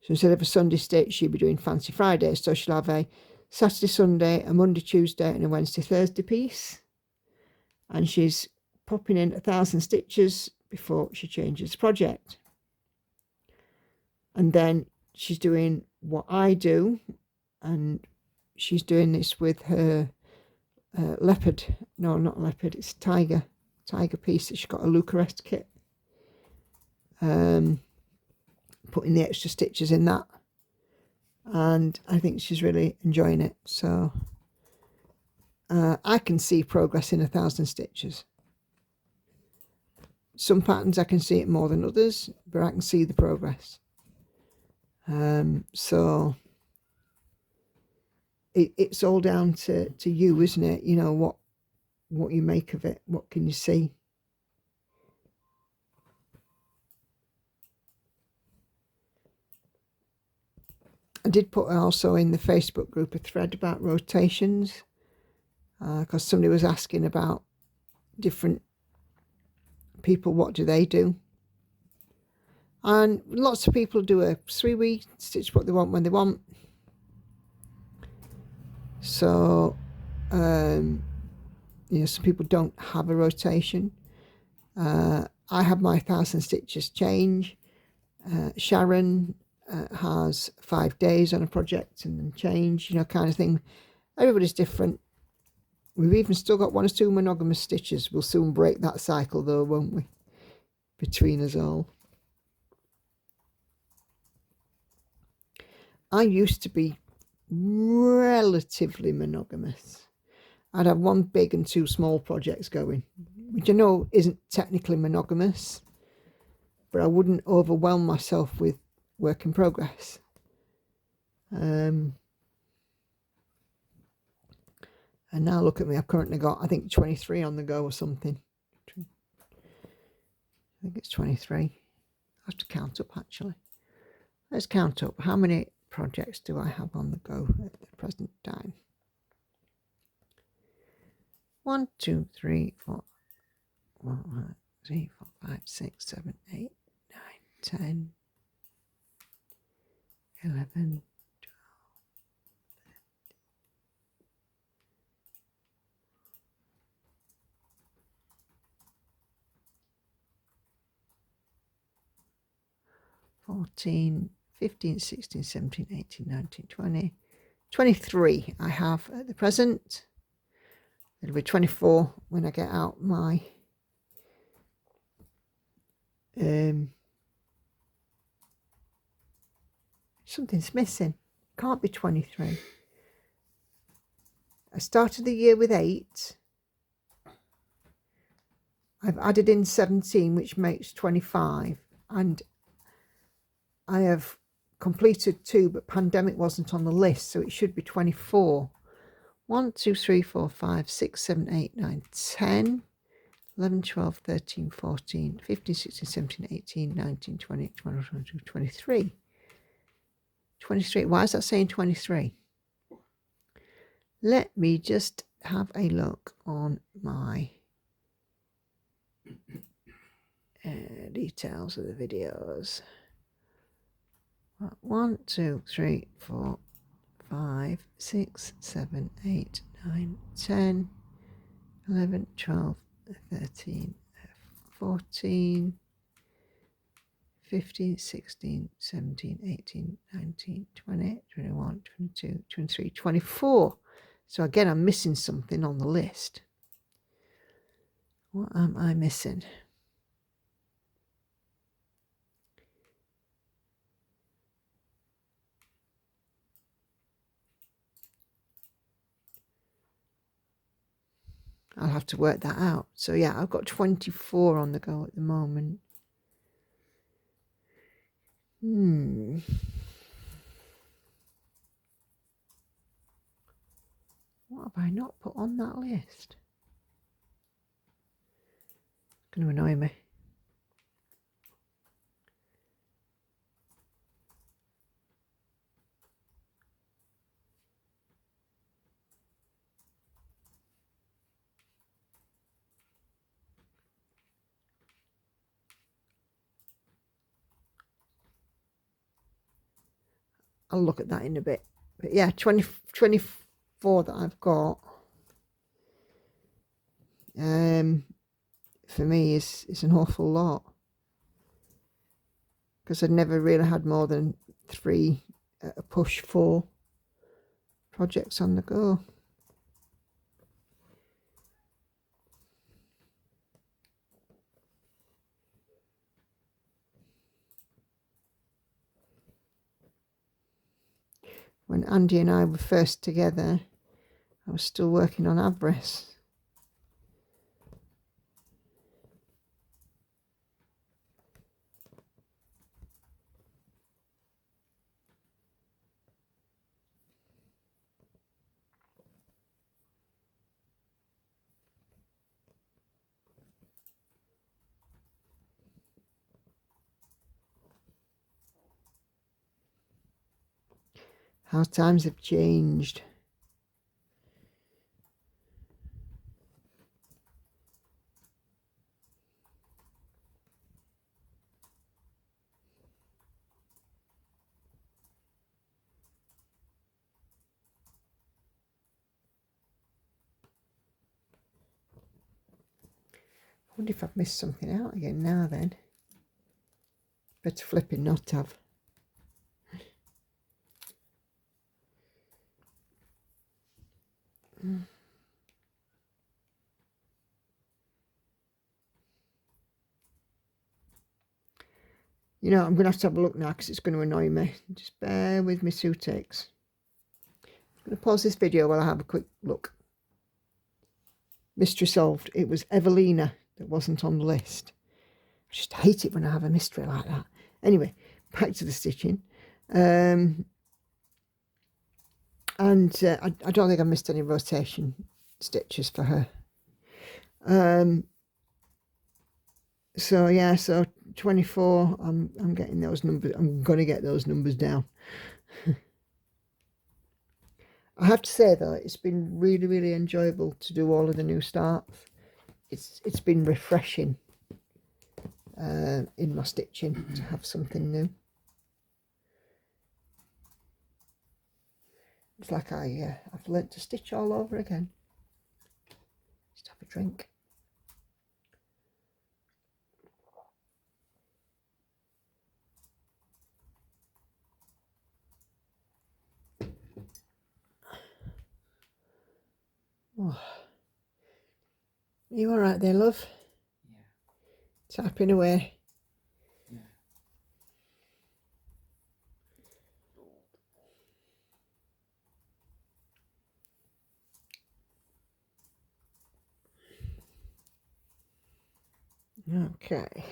So instead of a Sunday stitch, she'll be doing Fancy Fridays. So she'll have a Saturday, Sunday, a Monday, Tuesday, and a Wednesday, Thursday piece. And she's popping in 1,000 stitches before she changes the project. And then she's doing what I do, and she's doing this with her leopard. No, not leopard, it's tiger piece that she's got a Lucarest kit. Putting the extra stitches in that, and I think she's really enjoying it. So I can see progress in 1,000 stitches. Some patterns I can see it more than others, but I can see the progress. So it's all down to you, isn't it? You know, what you make of it. What can you see? I did put also in the Facebook group a thread about rotations, because somebody was asking about different people, what do they do? And lots of people do a 3-week stitch what they want when they want. So you know, some people don't have a rotation. I have my 1,000 stitches change. Sharon has 5 days on a project and then change, you know, kind of thing. Everybody's different. We've even still got 1 or 2 monogamous stitches. We'll soon break that cycle though, won't we? Between us all. I used to be relatively monogamous. I'd have 1 big and 2 small projects going, which I know isn't technically monogamous, but I wouldn't overwhelm myself with work in progress. And now look at me, I've currently got, I think, 23 on the go or something. I think it's 23. I have to count up, actually. Let's count up. How many projects do I have on the go at the present time? 1, 2, 3, 4, 1, 3, 4, 5, 6, 7, 8, 9, 10, 11, 14, 15, 16, 17, 18, 19, 20, 23 I have at the present. It'll be 24 when I get out my something's missing. Can't be 23. I started the year with 8. I've added in 17, which makes 25, and I have completed 2, but pandemic wasn't on the list, so it should be 24. 1, 2, 3, 4, 5, 6, 7, 8, 9, 10, 11, 12, 13, 14, 15, 16, 17, 18, 19, 20, 21, 22, 23. 23. Why is that saying 23? Let me just have a look on my details of the videos. 1, 2, 3, 4, 5, 6, 7, 8, 9, 10, 11, 12, 13, 14, 15, 16, 17, 18, 19, 20, 21, 22, 23, 24. So again, I'm missing something on the list. What am I missing? I'll have to work that out. So yeah, I've got 24 on the go at the moment. What have I not put on that list? It's going to annoy me. I'll look at that in a bit. But yeah, 24 that I've got. For me is an awful lot. Because I'd never really had more than 3 at a push, 4 projects on the go. When Andy and I were first together, I was still working on Avres. How times have changed. I wonder if I've missed something out again now then. Better flipping not have. You know, I'm going to have a look now because it's going to annoy me. Just bear with me 2 takes. I'm going to pause this video while I have a quick look. Mystery solved. It was Evelina that wasn't on the list. I just hate it when I have a mystery like that. Anyway, back to the stitching. I don't think I missed any rotation stitches for her. So yeah, so 24, I'm getting those numbers. I'm going to get those numbers down. I have to say though, it's been really, really enjoyable to do all of the new starts. It's been refreshing in my stitching to have something new. It's like I've learnt to stitch all over again. Just have a drink. Oh. You all right there, love? Yeah. Tapping away. Yeah. Okay.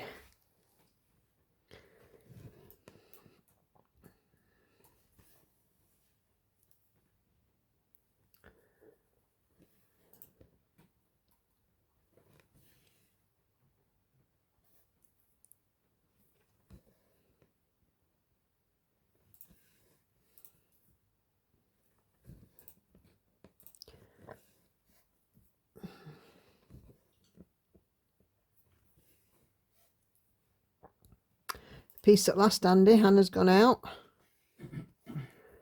Peace at last, Andy. Hannah's gone out.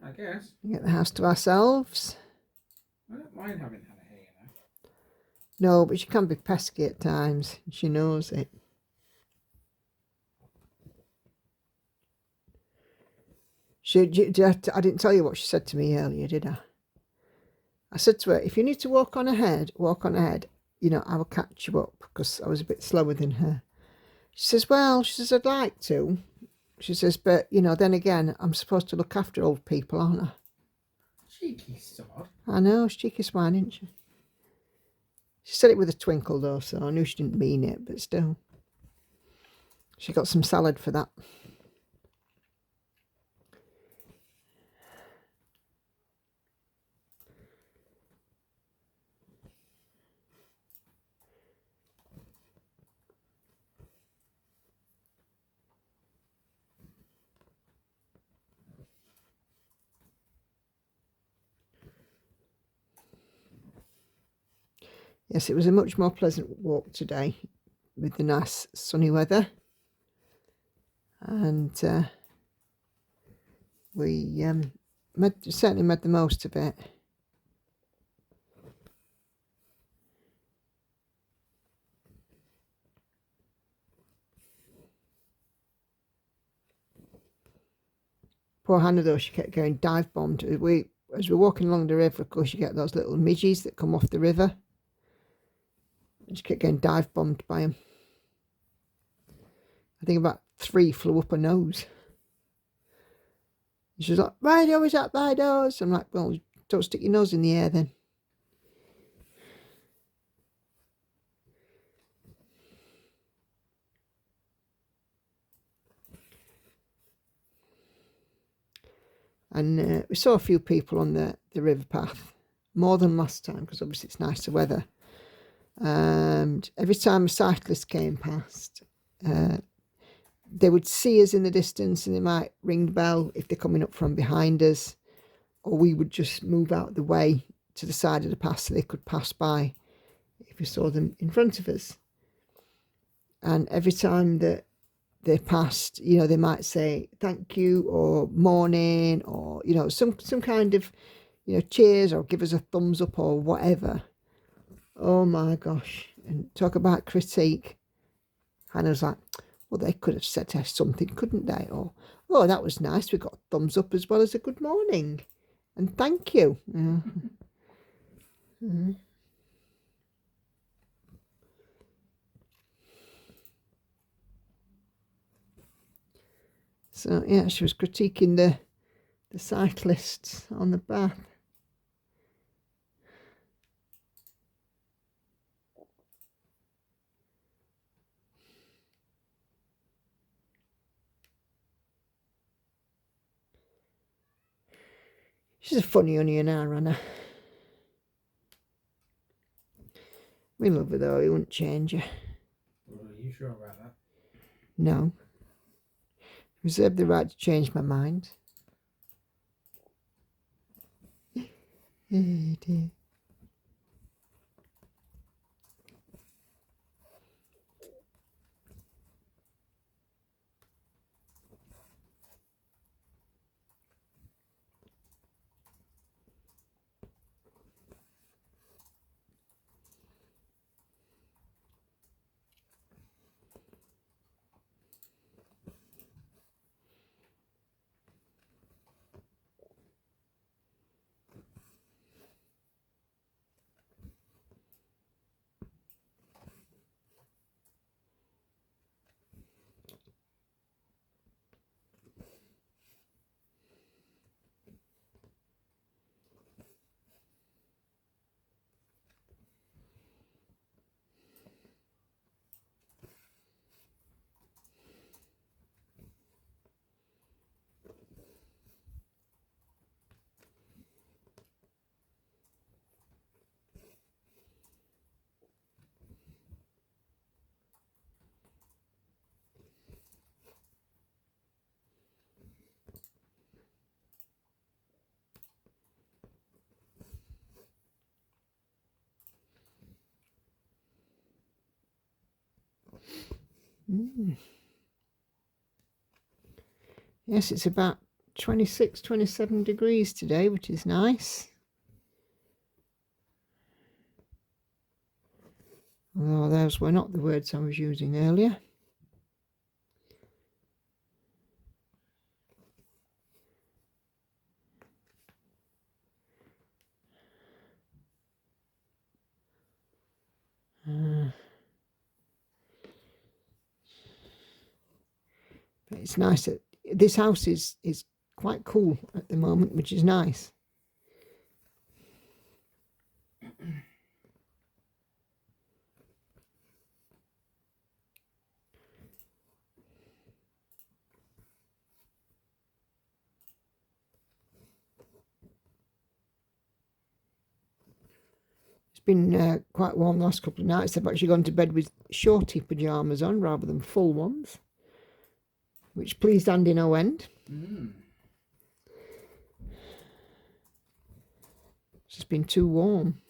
I guess. Get the house to ourselves. I don't mind having Hannah here, you know. No, but she can be pesky at times. She knows it. I didn't tell you what she said to me earlier, did I? I said to her, if you need to walk on ahead, walk on ahead. You know, I will catch you up, because I was a bit slower than her. She says, well, she says, I'd like to. She says, but, you know, then again, I'm supposed to look after old people, aren't I? Cheeky sod. I know, she's cheeky swine, isn't she? She said it with a twinkle, though, so I knew she didn't mean it, but still. She got some salad for that. Yes, it was a much more pleasant walk today with the nice sunny weather. And we certainly made the most of it. Poor Hannah, though, she kept going dive bombed. As we're walking along the river, of course, you get those little midges that come off the river. And she kept getting dive bombed by them. I think about 3 flew up her nose. And she was like, Rido, is that Rido's? I'm like, well, don't stick your nose in the air then. And we saw a few people on the river path, more than last time, because obviously it's nicer weather. And every time a cyclist came past, they would see us in the distance and they might ring the bell if they're coming up from behind us, or we would just move out the way to the side of the path so they could pass by if we saw them in front of us. And every time that they passed, you know, they might say thank you or morning, or, you know, some kind of, you know, cheers, or give us a thumbs up or whatever. Oh my gosh. And talk about critique. Hannah's like, well, they could have said something, couldn't they? Or, oh, that was nice. We got a thumbs up as well as a good morning. And thank you. Yeah. Mm-hmm. So, yeah, she was critiquing the cyclists on the path. She's a funny onion, our Anna. We love her though, we wouldn't change her. Well, are you sure about that? No. Reserve the right to change my mind. Oh dear. Yes, it's about 26, 27 degrees today, which is nice. Although those were not the words I was using earlier. But it's nice that this house is quite cool at the moment, which is nice. Been quite warm the last couple of nights. I've actually gone to bed with shorty pyjamas on rather than full ones, which pleased Andy no end. It's just been too warm.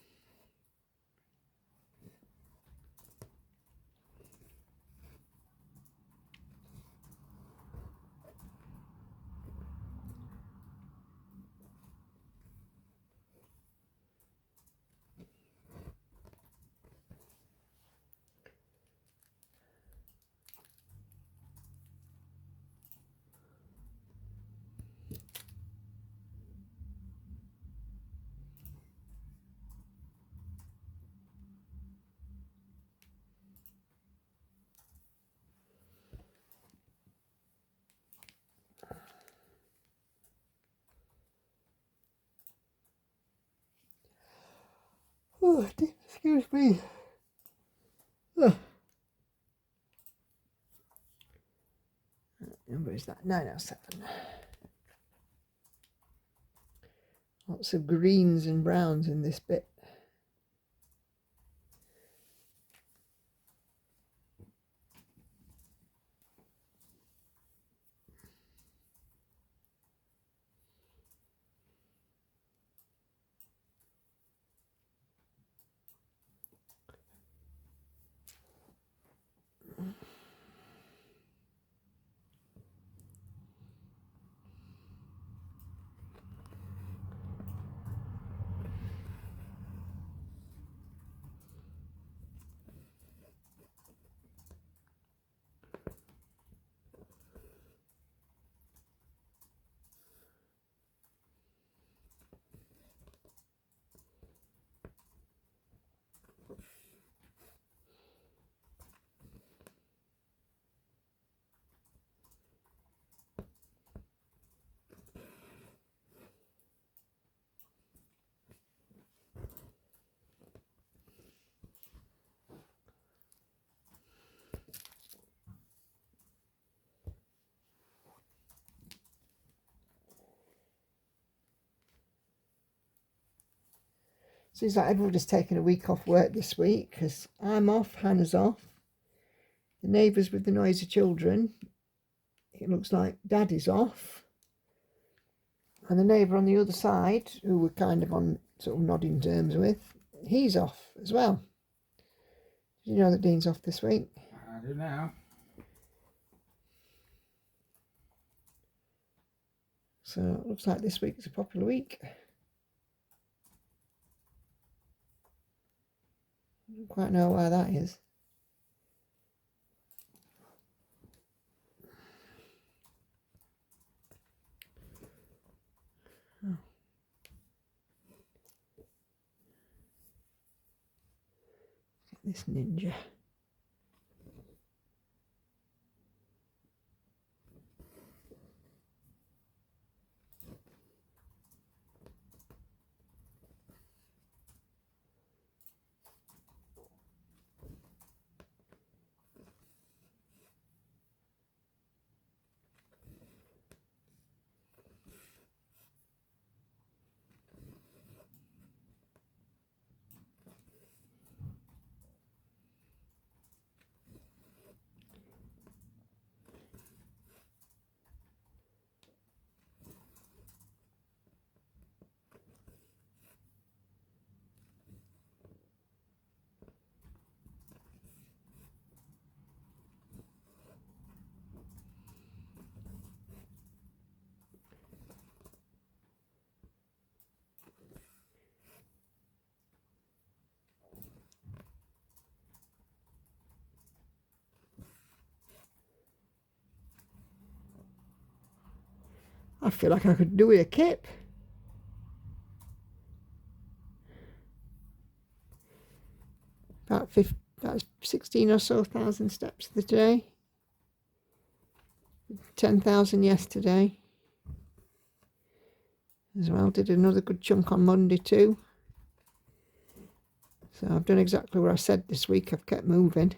Oh, excuse me. What number is that? 907. Lots of greens and browns in this bit. Seems like everybody's taken a week off work this week because I'm off, Hannah's off. The neighbours with the noisy children, it looks like Daddy's off. And the neighbour on the other side, who we're kind of on sort of nodding terms with, he's off as well. Did you know that Dean's off this week? I do now. So it looks like this week's a popular week. I don't quite know why that is. Oh. This ninja. I feel like I could do with a kip. About 16 or so thousand steps of the day. 10,000 yesterday. As well, did another good chunk on Monday too. So I've done exactly what I said this week. I've kept moving.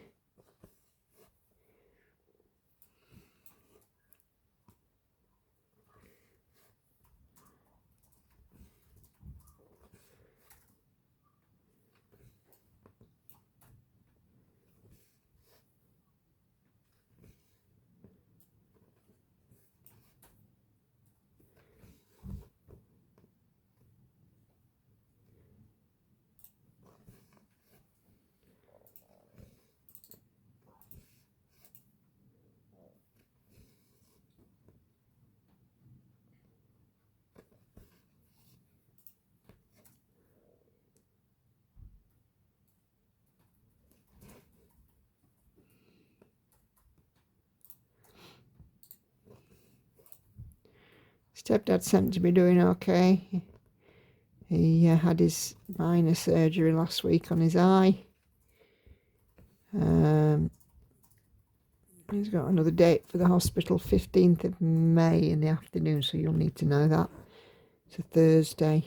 Stepdad seemed to be doing okay. He had his minor surgery last week on his eye. He's got another date for the hospital, 15th of May in the afternoon, so you'll need to know that. It's a Thursday.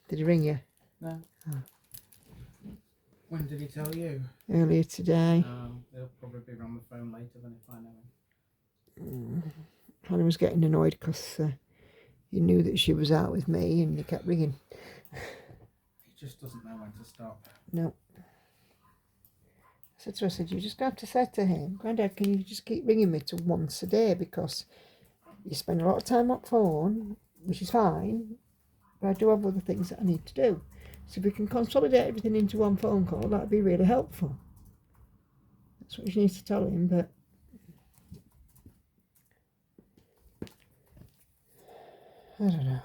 Did he ring you? No. Oh. When did he tell you? Earlier today. He'll probably be on the phone later than if I know him. Hannah was getting annoyed because he knew that she was out with me and he kept ringing. He just doesn't know when to stop. No. I said to her, you just have to say to him, Grandad, can you just keep ringing me to once a day, because you spend a lot of time on phone, which is fine, but I do have other things that I need to do. So if we can consolidate everything into one phone call, that'd be really helpful. That's what you need to tell him, but I don't know.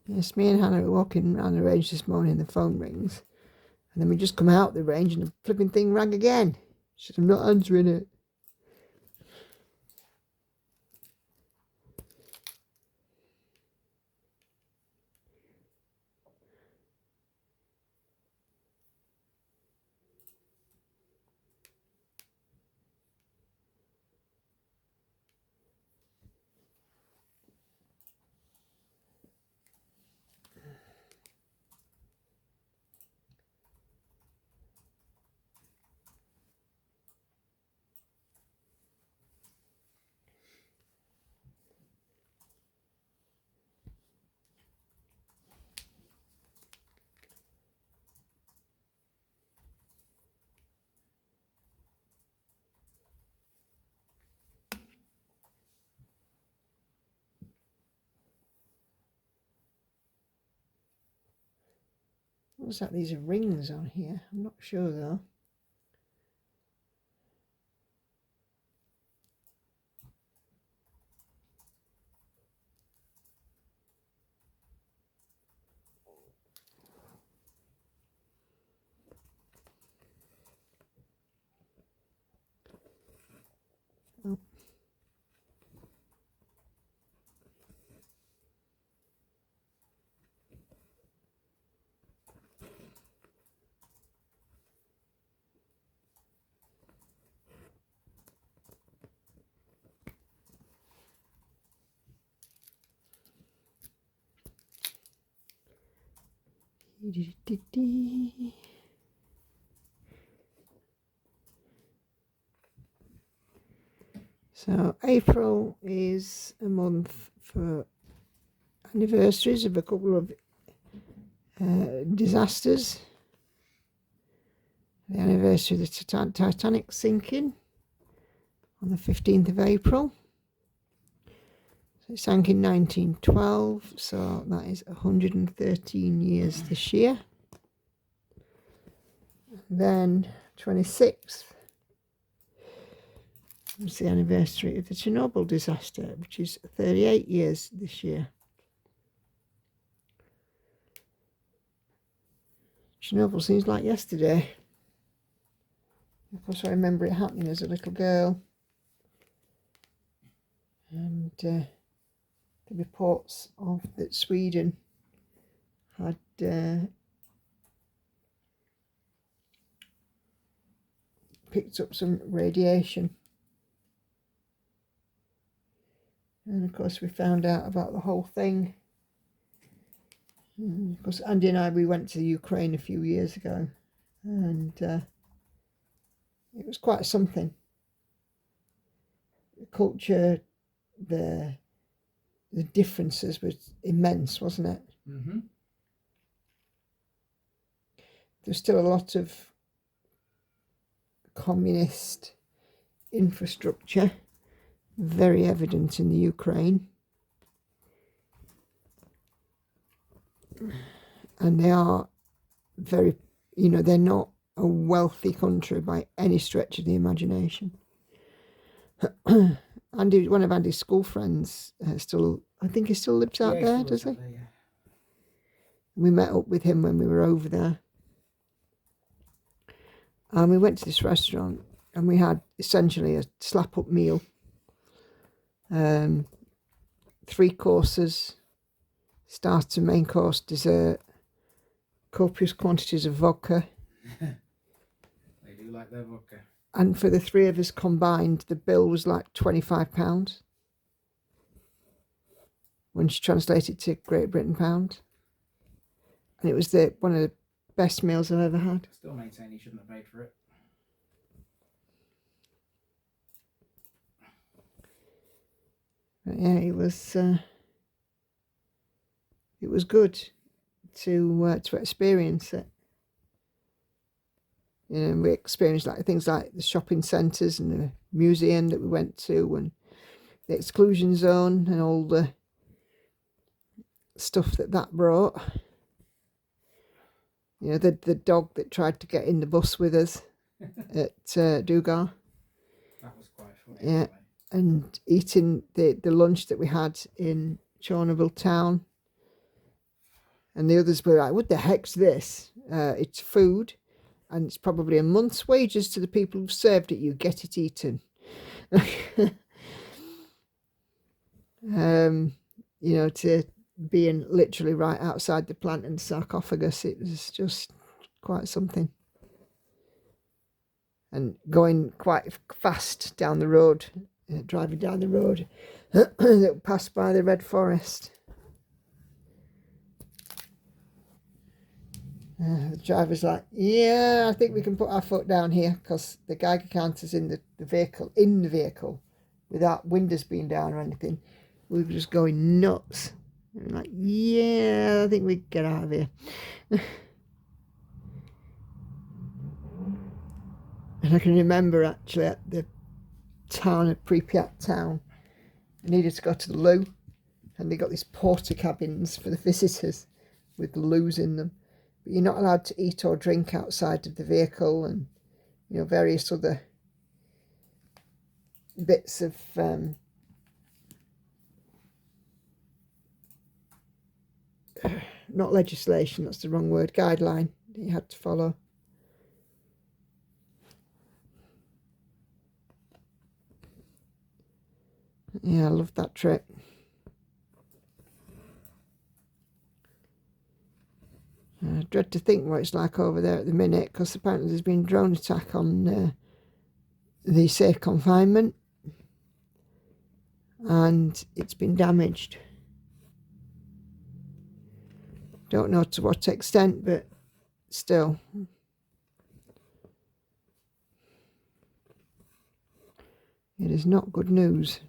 Yes, me and Hannah were walking around the range this morning, the phone rings, and then we just come out the range and the flipping thing rang again. She said, I'm not answering it. Looks like these are rings on here. I'm not sure though. Oh. So April is a month for anniversaries of a couple of disasters. The anniversary of the Titanic sinking on the 15th of April. So it sank in 1912, so that is 113 years this year. Then 26th was the anniversary of the Chernobyl disaster, which is 38 years this year. Chernobyl seems like yesterday. Of course, I remember it happening as a little girl. And the reports of that Sweden had picked up some radiation. And of course we found out about the whole thing. And of course Andy and I, we went to Ukraine a few years ago, and it was quite something. The culture, the differences was immense, wasn't it? Mm-hmm. There's still a lot of communist infrastructure very evident in the Ukraine, and they are very, you know, they're not a wealthy country by any stretch of the imagination. Andy, one of Andy's school friends, I think he still lives out there, does he? There, yeah. We met up with him when we were over there. And we went to this restaurant and we had essentially a slap-up meal. 3 courses, starter, main course, dessert, copious quantities of vodka. They do like their vodka. And for the 3 of us combined, the bill was like £25. When she translated to Great Britain pound. And it was one of the best meals I've ever had. Still maintain you shouldn't have paid for it. But yeah, it was good to experience it. You know, we experienced like things like the shopping centres and the museum that we went to, and the exclusion zone and all the stuff that brought. You know, the dog that tried to get in the bus with us at Gogh. That was quite funny. Yeah. Anyway. And eating the lunch that we had in Chernobyl town. And the others were like, what the heck's this? It's food, and it's probably a month's wages to the people who've served it you. Get it eaten. You know, to being literally right outside the plant and sarcophagus, it was just quite something. And going quite fast down the road, driving down the road that passed by the Red Forest. The driver's like, yeah, I think we can put our foot down here, because the Geiger counter's in the vehicle, without windows being down or anything. We were just going nuts. And we're like, yeah, I think we can get out of here. And I can remember actually at the town of Pripyat town, I needed to go to the loo, and they got these porta cabins for the visitors with the loos in them. But you're not allowed to eat or drink outside of the vehicle, and you know, various other bits of not legislation, that's the wrong word, guideline that you had to follow. Yeah, I love that trip. I dread to think what it's like over there at the minute, because apparently there's been a drone attack on the safe confinement, and it's been damaged. Don't know to what extent, but still. It is not good news.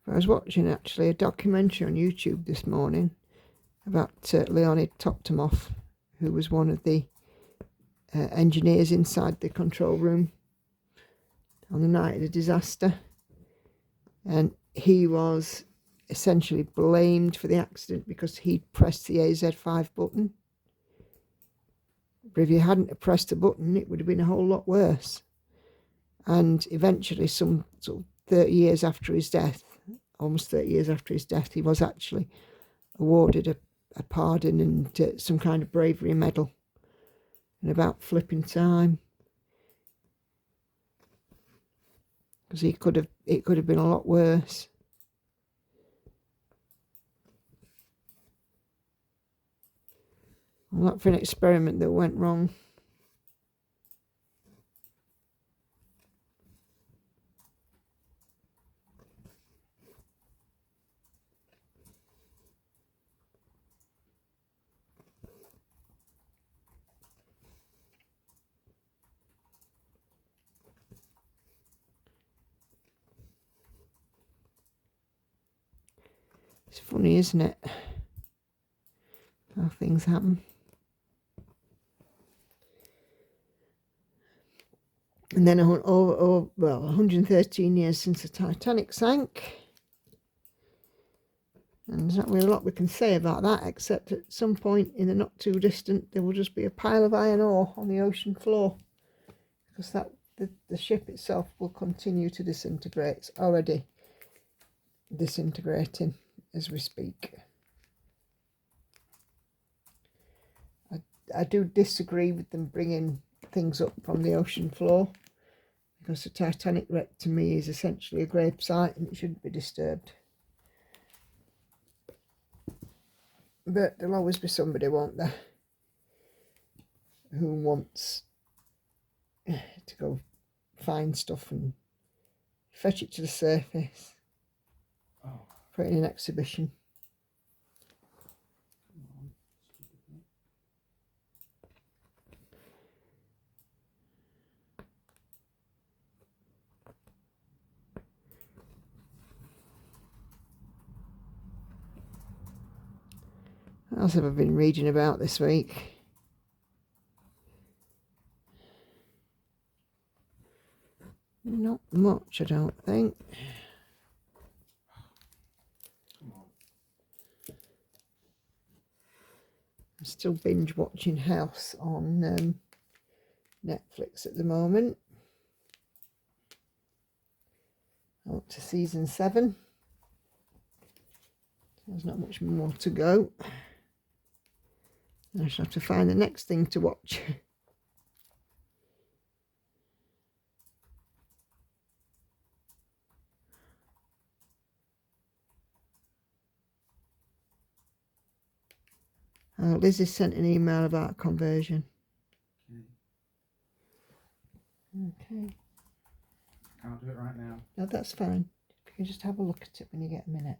I was watching actually a documentary on YouTube this morning about Leonid Afremov, who was one of the engineers inside the control room on the night of the disaster, and he was essentially blamed for the accident because he'd pressed the AZ5 button. But if he hadn't pressed the button, it would have been a whole lot worse. And eventually, some sort of 30 years after his death, almost 30 years after his death, he was actually awarded a pardon and some kind of bravery medal. And about flipping time, because it could have been a lot worse. Well, not for an experiment that went wrong. It's funny, isn't it, how things happen. And then, 113 years since the Titanic sank. And there's not really a lot we can say about that, except at some point in the not too distant, there will just be a pile of iron ore on the ocean floor. Because the ship itself will continue to disintegrate. It's already disintegrating as we speak. I do disagree with them bringing things up from the ocean floor, because the Titanic wreck to me is essentially a grave site and it shouldn't be disturbed. But there'll always be somebody, won't there, who wants to go find stuff and fetch it to the surface, put it in an exhibition. What else have I been reading about this week? Not much, I don't think. I'm still binge watching House on Netflix at the moment. Up to season 7. There's not much more to go. I shall have to find the next thing to watch. Lizzie sent an email about conversion. Okay. Can't do it right now. No, that's fine. You can just have a look at it when you get a minute.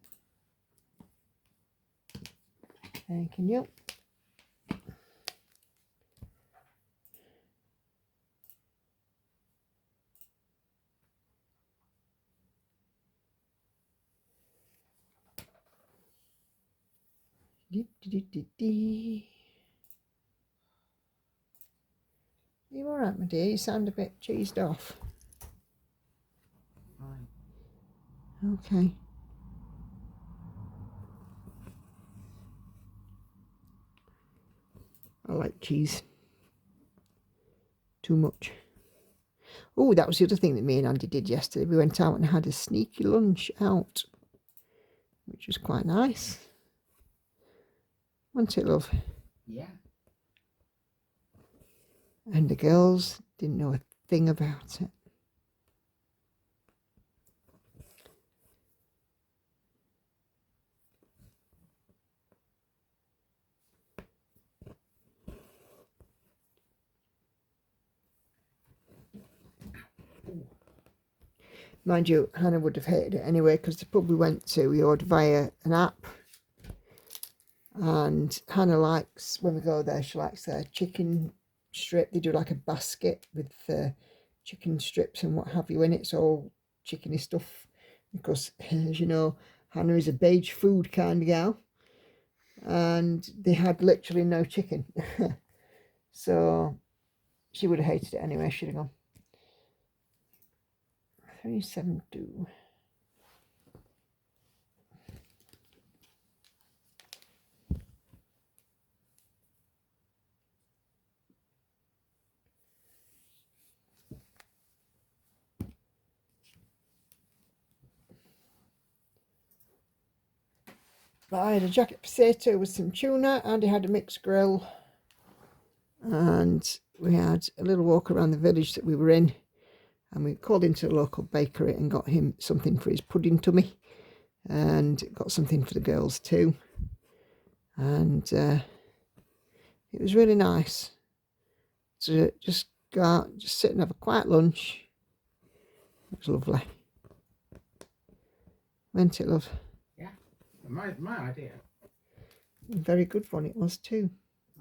Thank you. You alright, my dear? You sound a bit cheesed off. Fine. Okay. I like cheese. Too much. Oh, that was the other thing that me and Andy did yesterday. We went out and had a sneaky lunch out, which was quite nice. Wasn't it, love? Yeah. And the girls didn't know a thing about it. Mind you, Hannah would have hated it anyway, because the pub we went to, we ordered via an app. And Hannah likes, when we go there, she likes their chicken strip. They do like a basket with chicken strips and what have you in it. It's all chickeny stuff. Because, as you know, Hannah is a beige food kind of gal. And they had literally no chicken. So she would have hated it anyway. She'd have gone. 372. But I had a jacket potato with some tuna, and I had a mixed grill. And we had a little walk around the village that we were in. And we called into a local bakery and got him something for his pudding tummy. And got something for the girls too. And it was really nice to just go out, just sit and have a quiet lunch. It was lovely. Wasn't it, love? Yeah. My idea. Very good one it was too.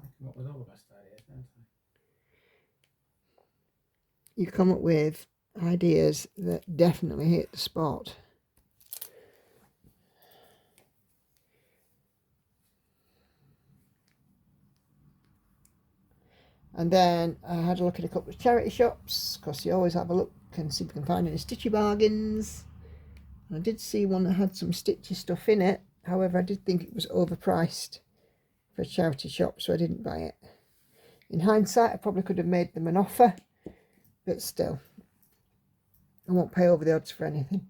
I come up with all the best ideas, don't I? You come up with ideas that definitely hit the spot. And then I had a look at a couple of charity shops, because you always have a look and see if you can find any stitchy bargains. And I did see one that had some stitchy stuff in it. However, I did think it was overpriced for a charity shop, so I didn't buy it. In hindsight, I probably could have made them an offer, but still, I won't pay over the odds for anything.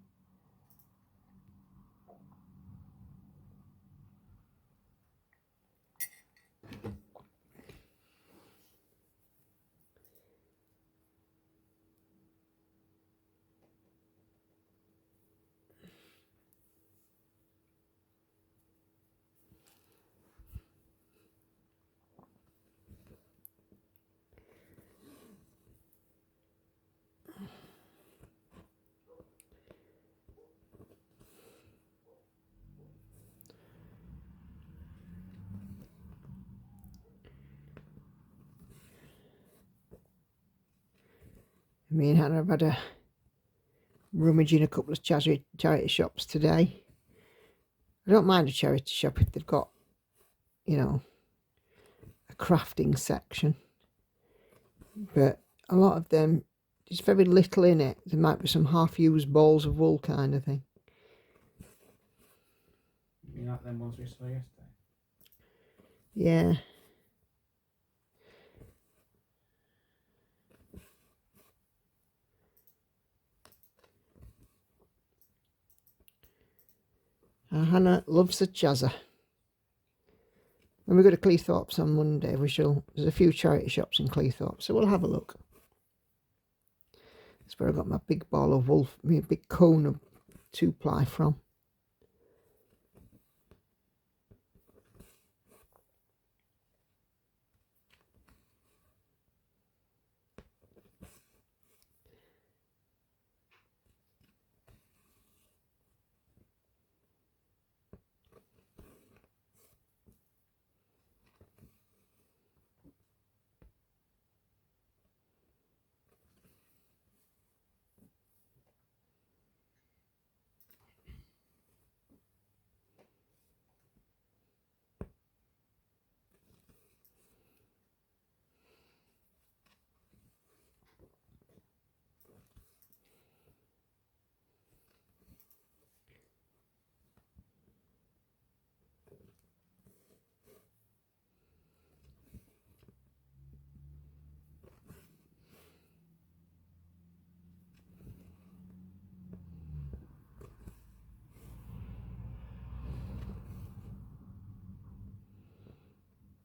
Me and Hannah have had a rummage in a couple of charity shops today. I don't mind a charity shop if they've got, you know, a crafting section. But a lot of them, there's very little in it. There might be some half-used balls of wool kind of thing. You mean like them ones we saw yesterday? Yeah. Hannah loves a chazza. When we go to Cleethorpes on Monday, there's a few charity shops in Cleethorpes, so we'll have a look. That's where I got my big ball of wool, my big cone of 2-ply from.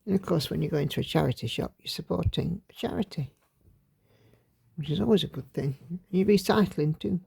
And of course, when you go into a charity shop, you're supporting a charity, which is always a good thing. You're recycling too.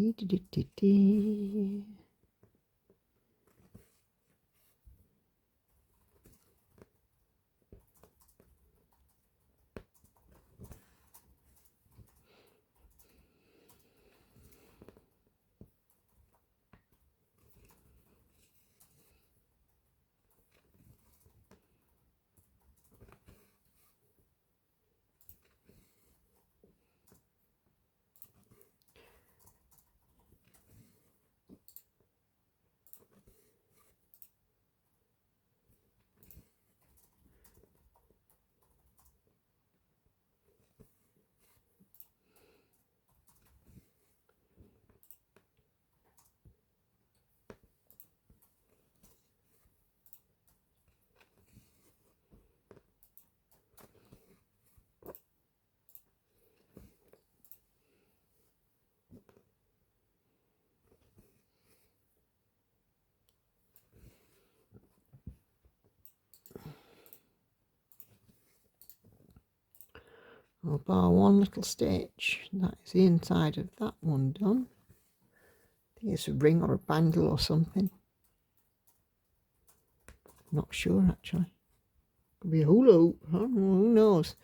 Dee, dee, dee, dee, dee. I'll bar one little stitch. That is the inside of that one done. I think it's a ring or a bangle or something. Not sure actually. Could be a hula hoop. I don't know, who knows?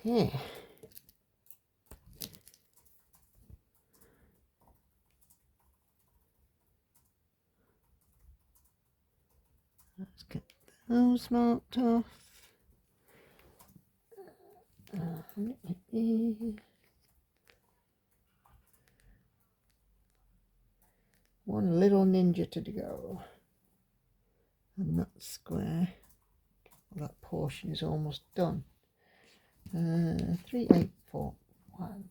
Okay. Let's get those marked off. One little ninja to go. And that square, well, that portion is almost done. 3, 8, 4, 1.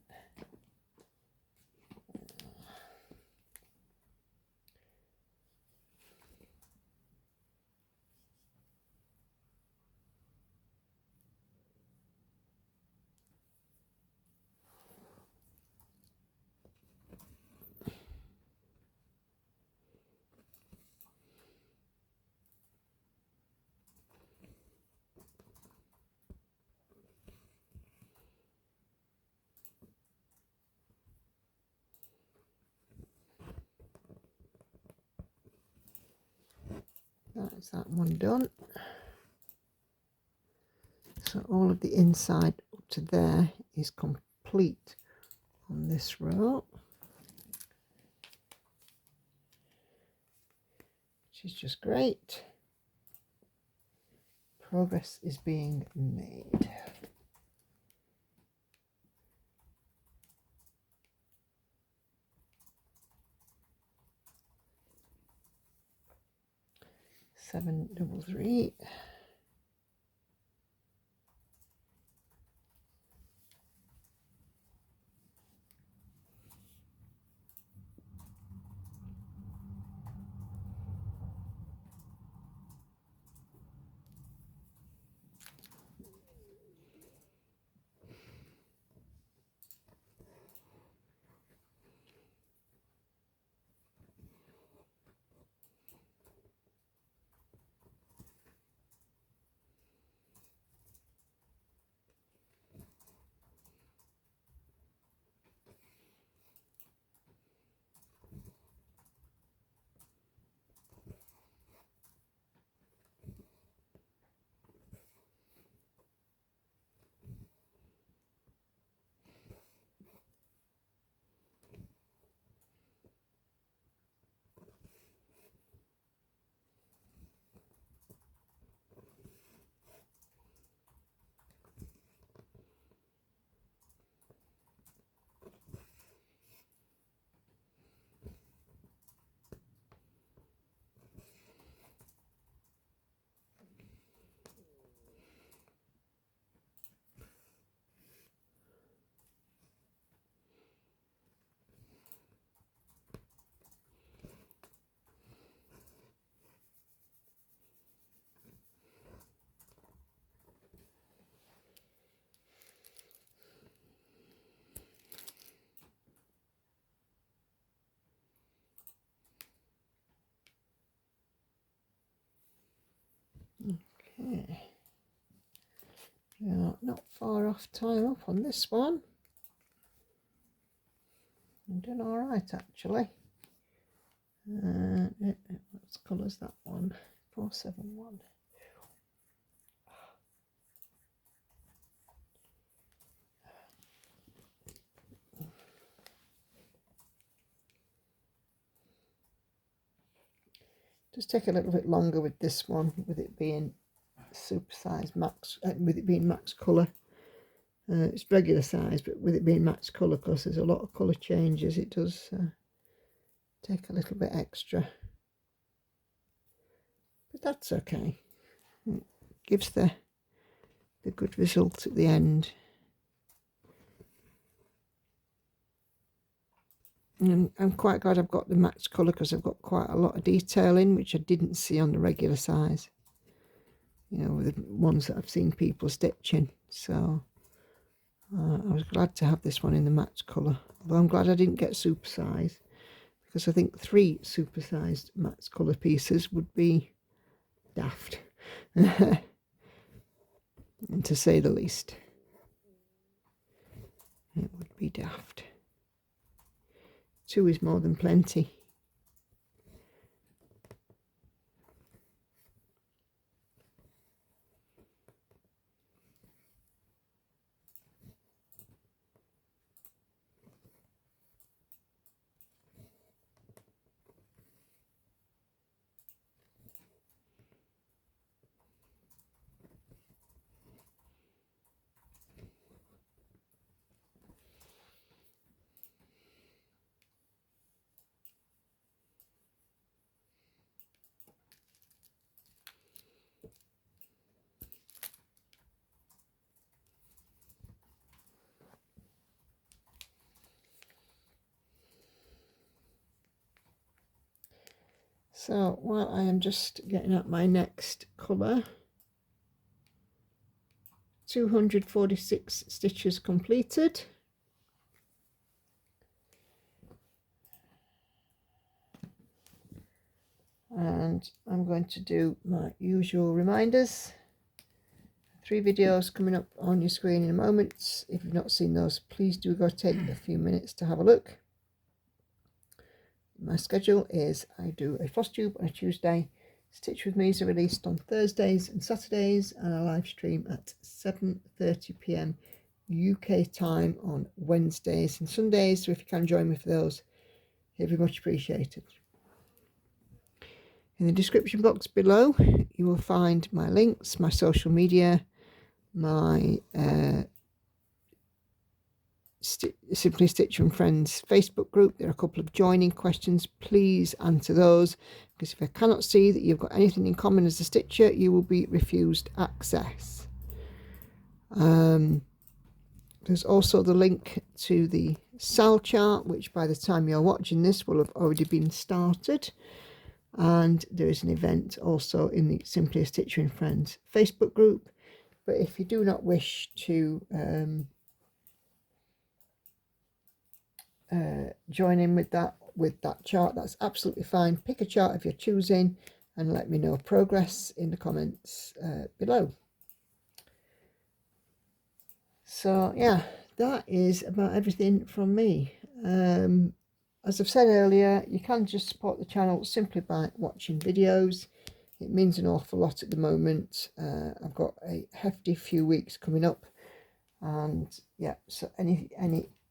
That's that one done. So all of the inside up to there is complete on this row, which is just great. Progress is being made. Seven, double three. Okay. Yeah, not far off time up on this one. I'm doing all right actually. What colour's that one? 471. Just take a little bit longer with this one, with it being supersized max, with it being max colour. It's regular size, but with it being max colour, because there's a lot of colour changes, it does take a little bit extra. But that's okay. It gives the good result at the end. And I'm quite glad I've got the max colour, because I've got quite a lot of detail in, which I didn't see on the regular size. You know, the ones that I've seen people stitching. So I was glad to have this one in the max colour. Although I'm glad I didn't get supersized, because I think 3 supersized max colour pieces would be daft. And to say the least, it would be daft. 2 is more than plenty. So while I am just getting out my next colour, 246 stitches completed. And I'm going to do my usual reminders. 3 videos coming up on your screen in a moment. If you've not seen those, please do go take a few minutes to have a look. My schedule is I do a Flosstube on a Tuesday. Stitch with Me's are released on Thursdays and Saturdays, and I live stream at 7:30 p.m. UK time on Wednesdays and Sundays. So if you can join me for those, it'd be much appreciated. In the description box below, you will find my links, my social media, my Simply Stitch and Friends Facebook group. There are a couple of joining questions. Please answer those, because if I cannot see that you've got anything in common as a stitcher, you will be refused access. There's also the link to the SAL chart, which by the time you're watching this will have already been started. And there is an event also in the Simply Stitcher and Friends Facebook group. But if you do not wish to join in with that chart, that's absolutely fine. Pick a chart of your choosing and let me know progress in the comments below. So yeah, that is about everything from me. As I've said earlier, you can just support the channel simply by watching videos. It means an awful lot at the moment. I've got a hefty few weeks coming up, and yeah, so any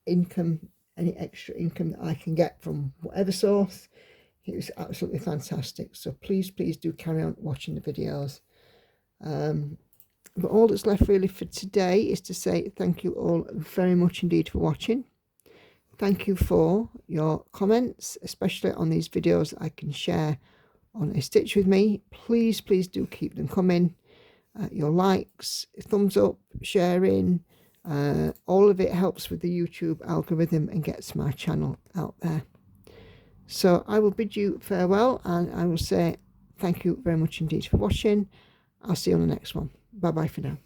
income, any extra income that I can get from whatever source, it was absolutely fantastic. So please do carry on watching the videos. But all that's left really for today is to say thank you all very much indeed for watching. Thank you for your comments, especially on these videos that I can share on a Stitch with Me. Please do keep them coming. Your likes, thumbs up, sharing, all of it helps with the YouTube algorithm and gets my channel out there. So I will bid you farewell, and I will say thank you very much indeed for watching. I'll see you on the next one. Bye bye for now.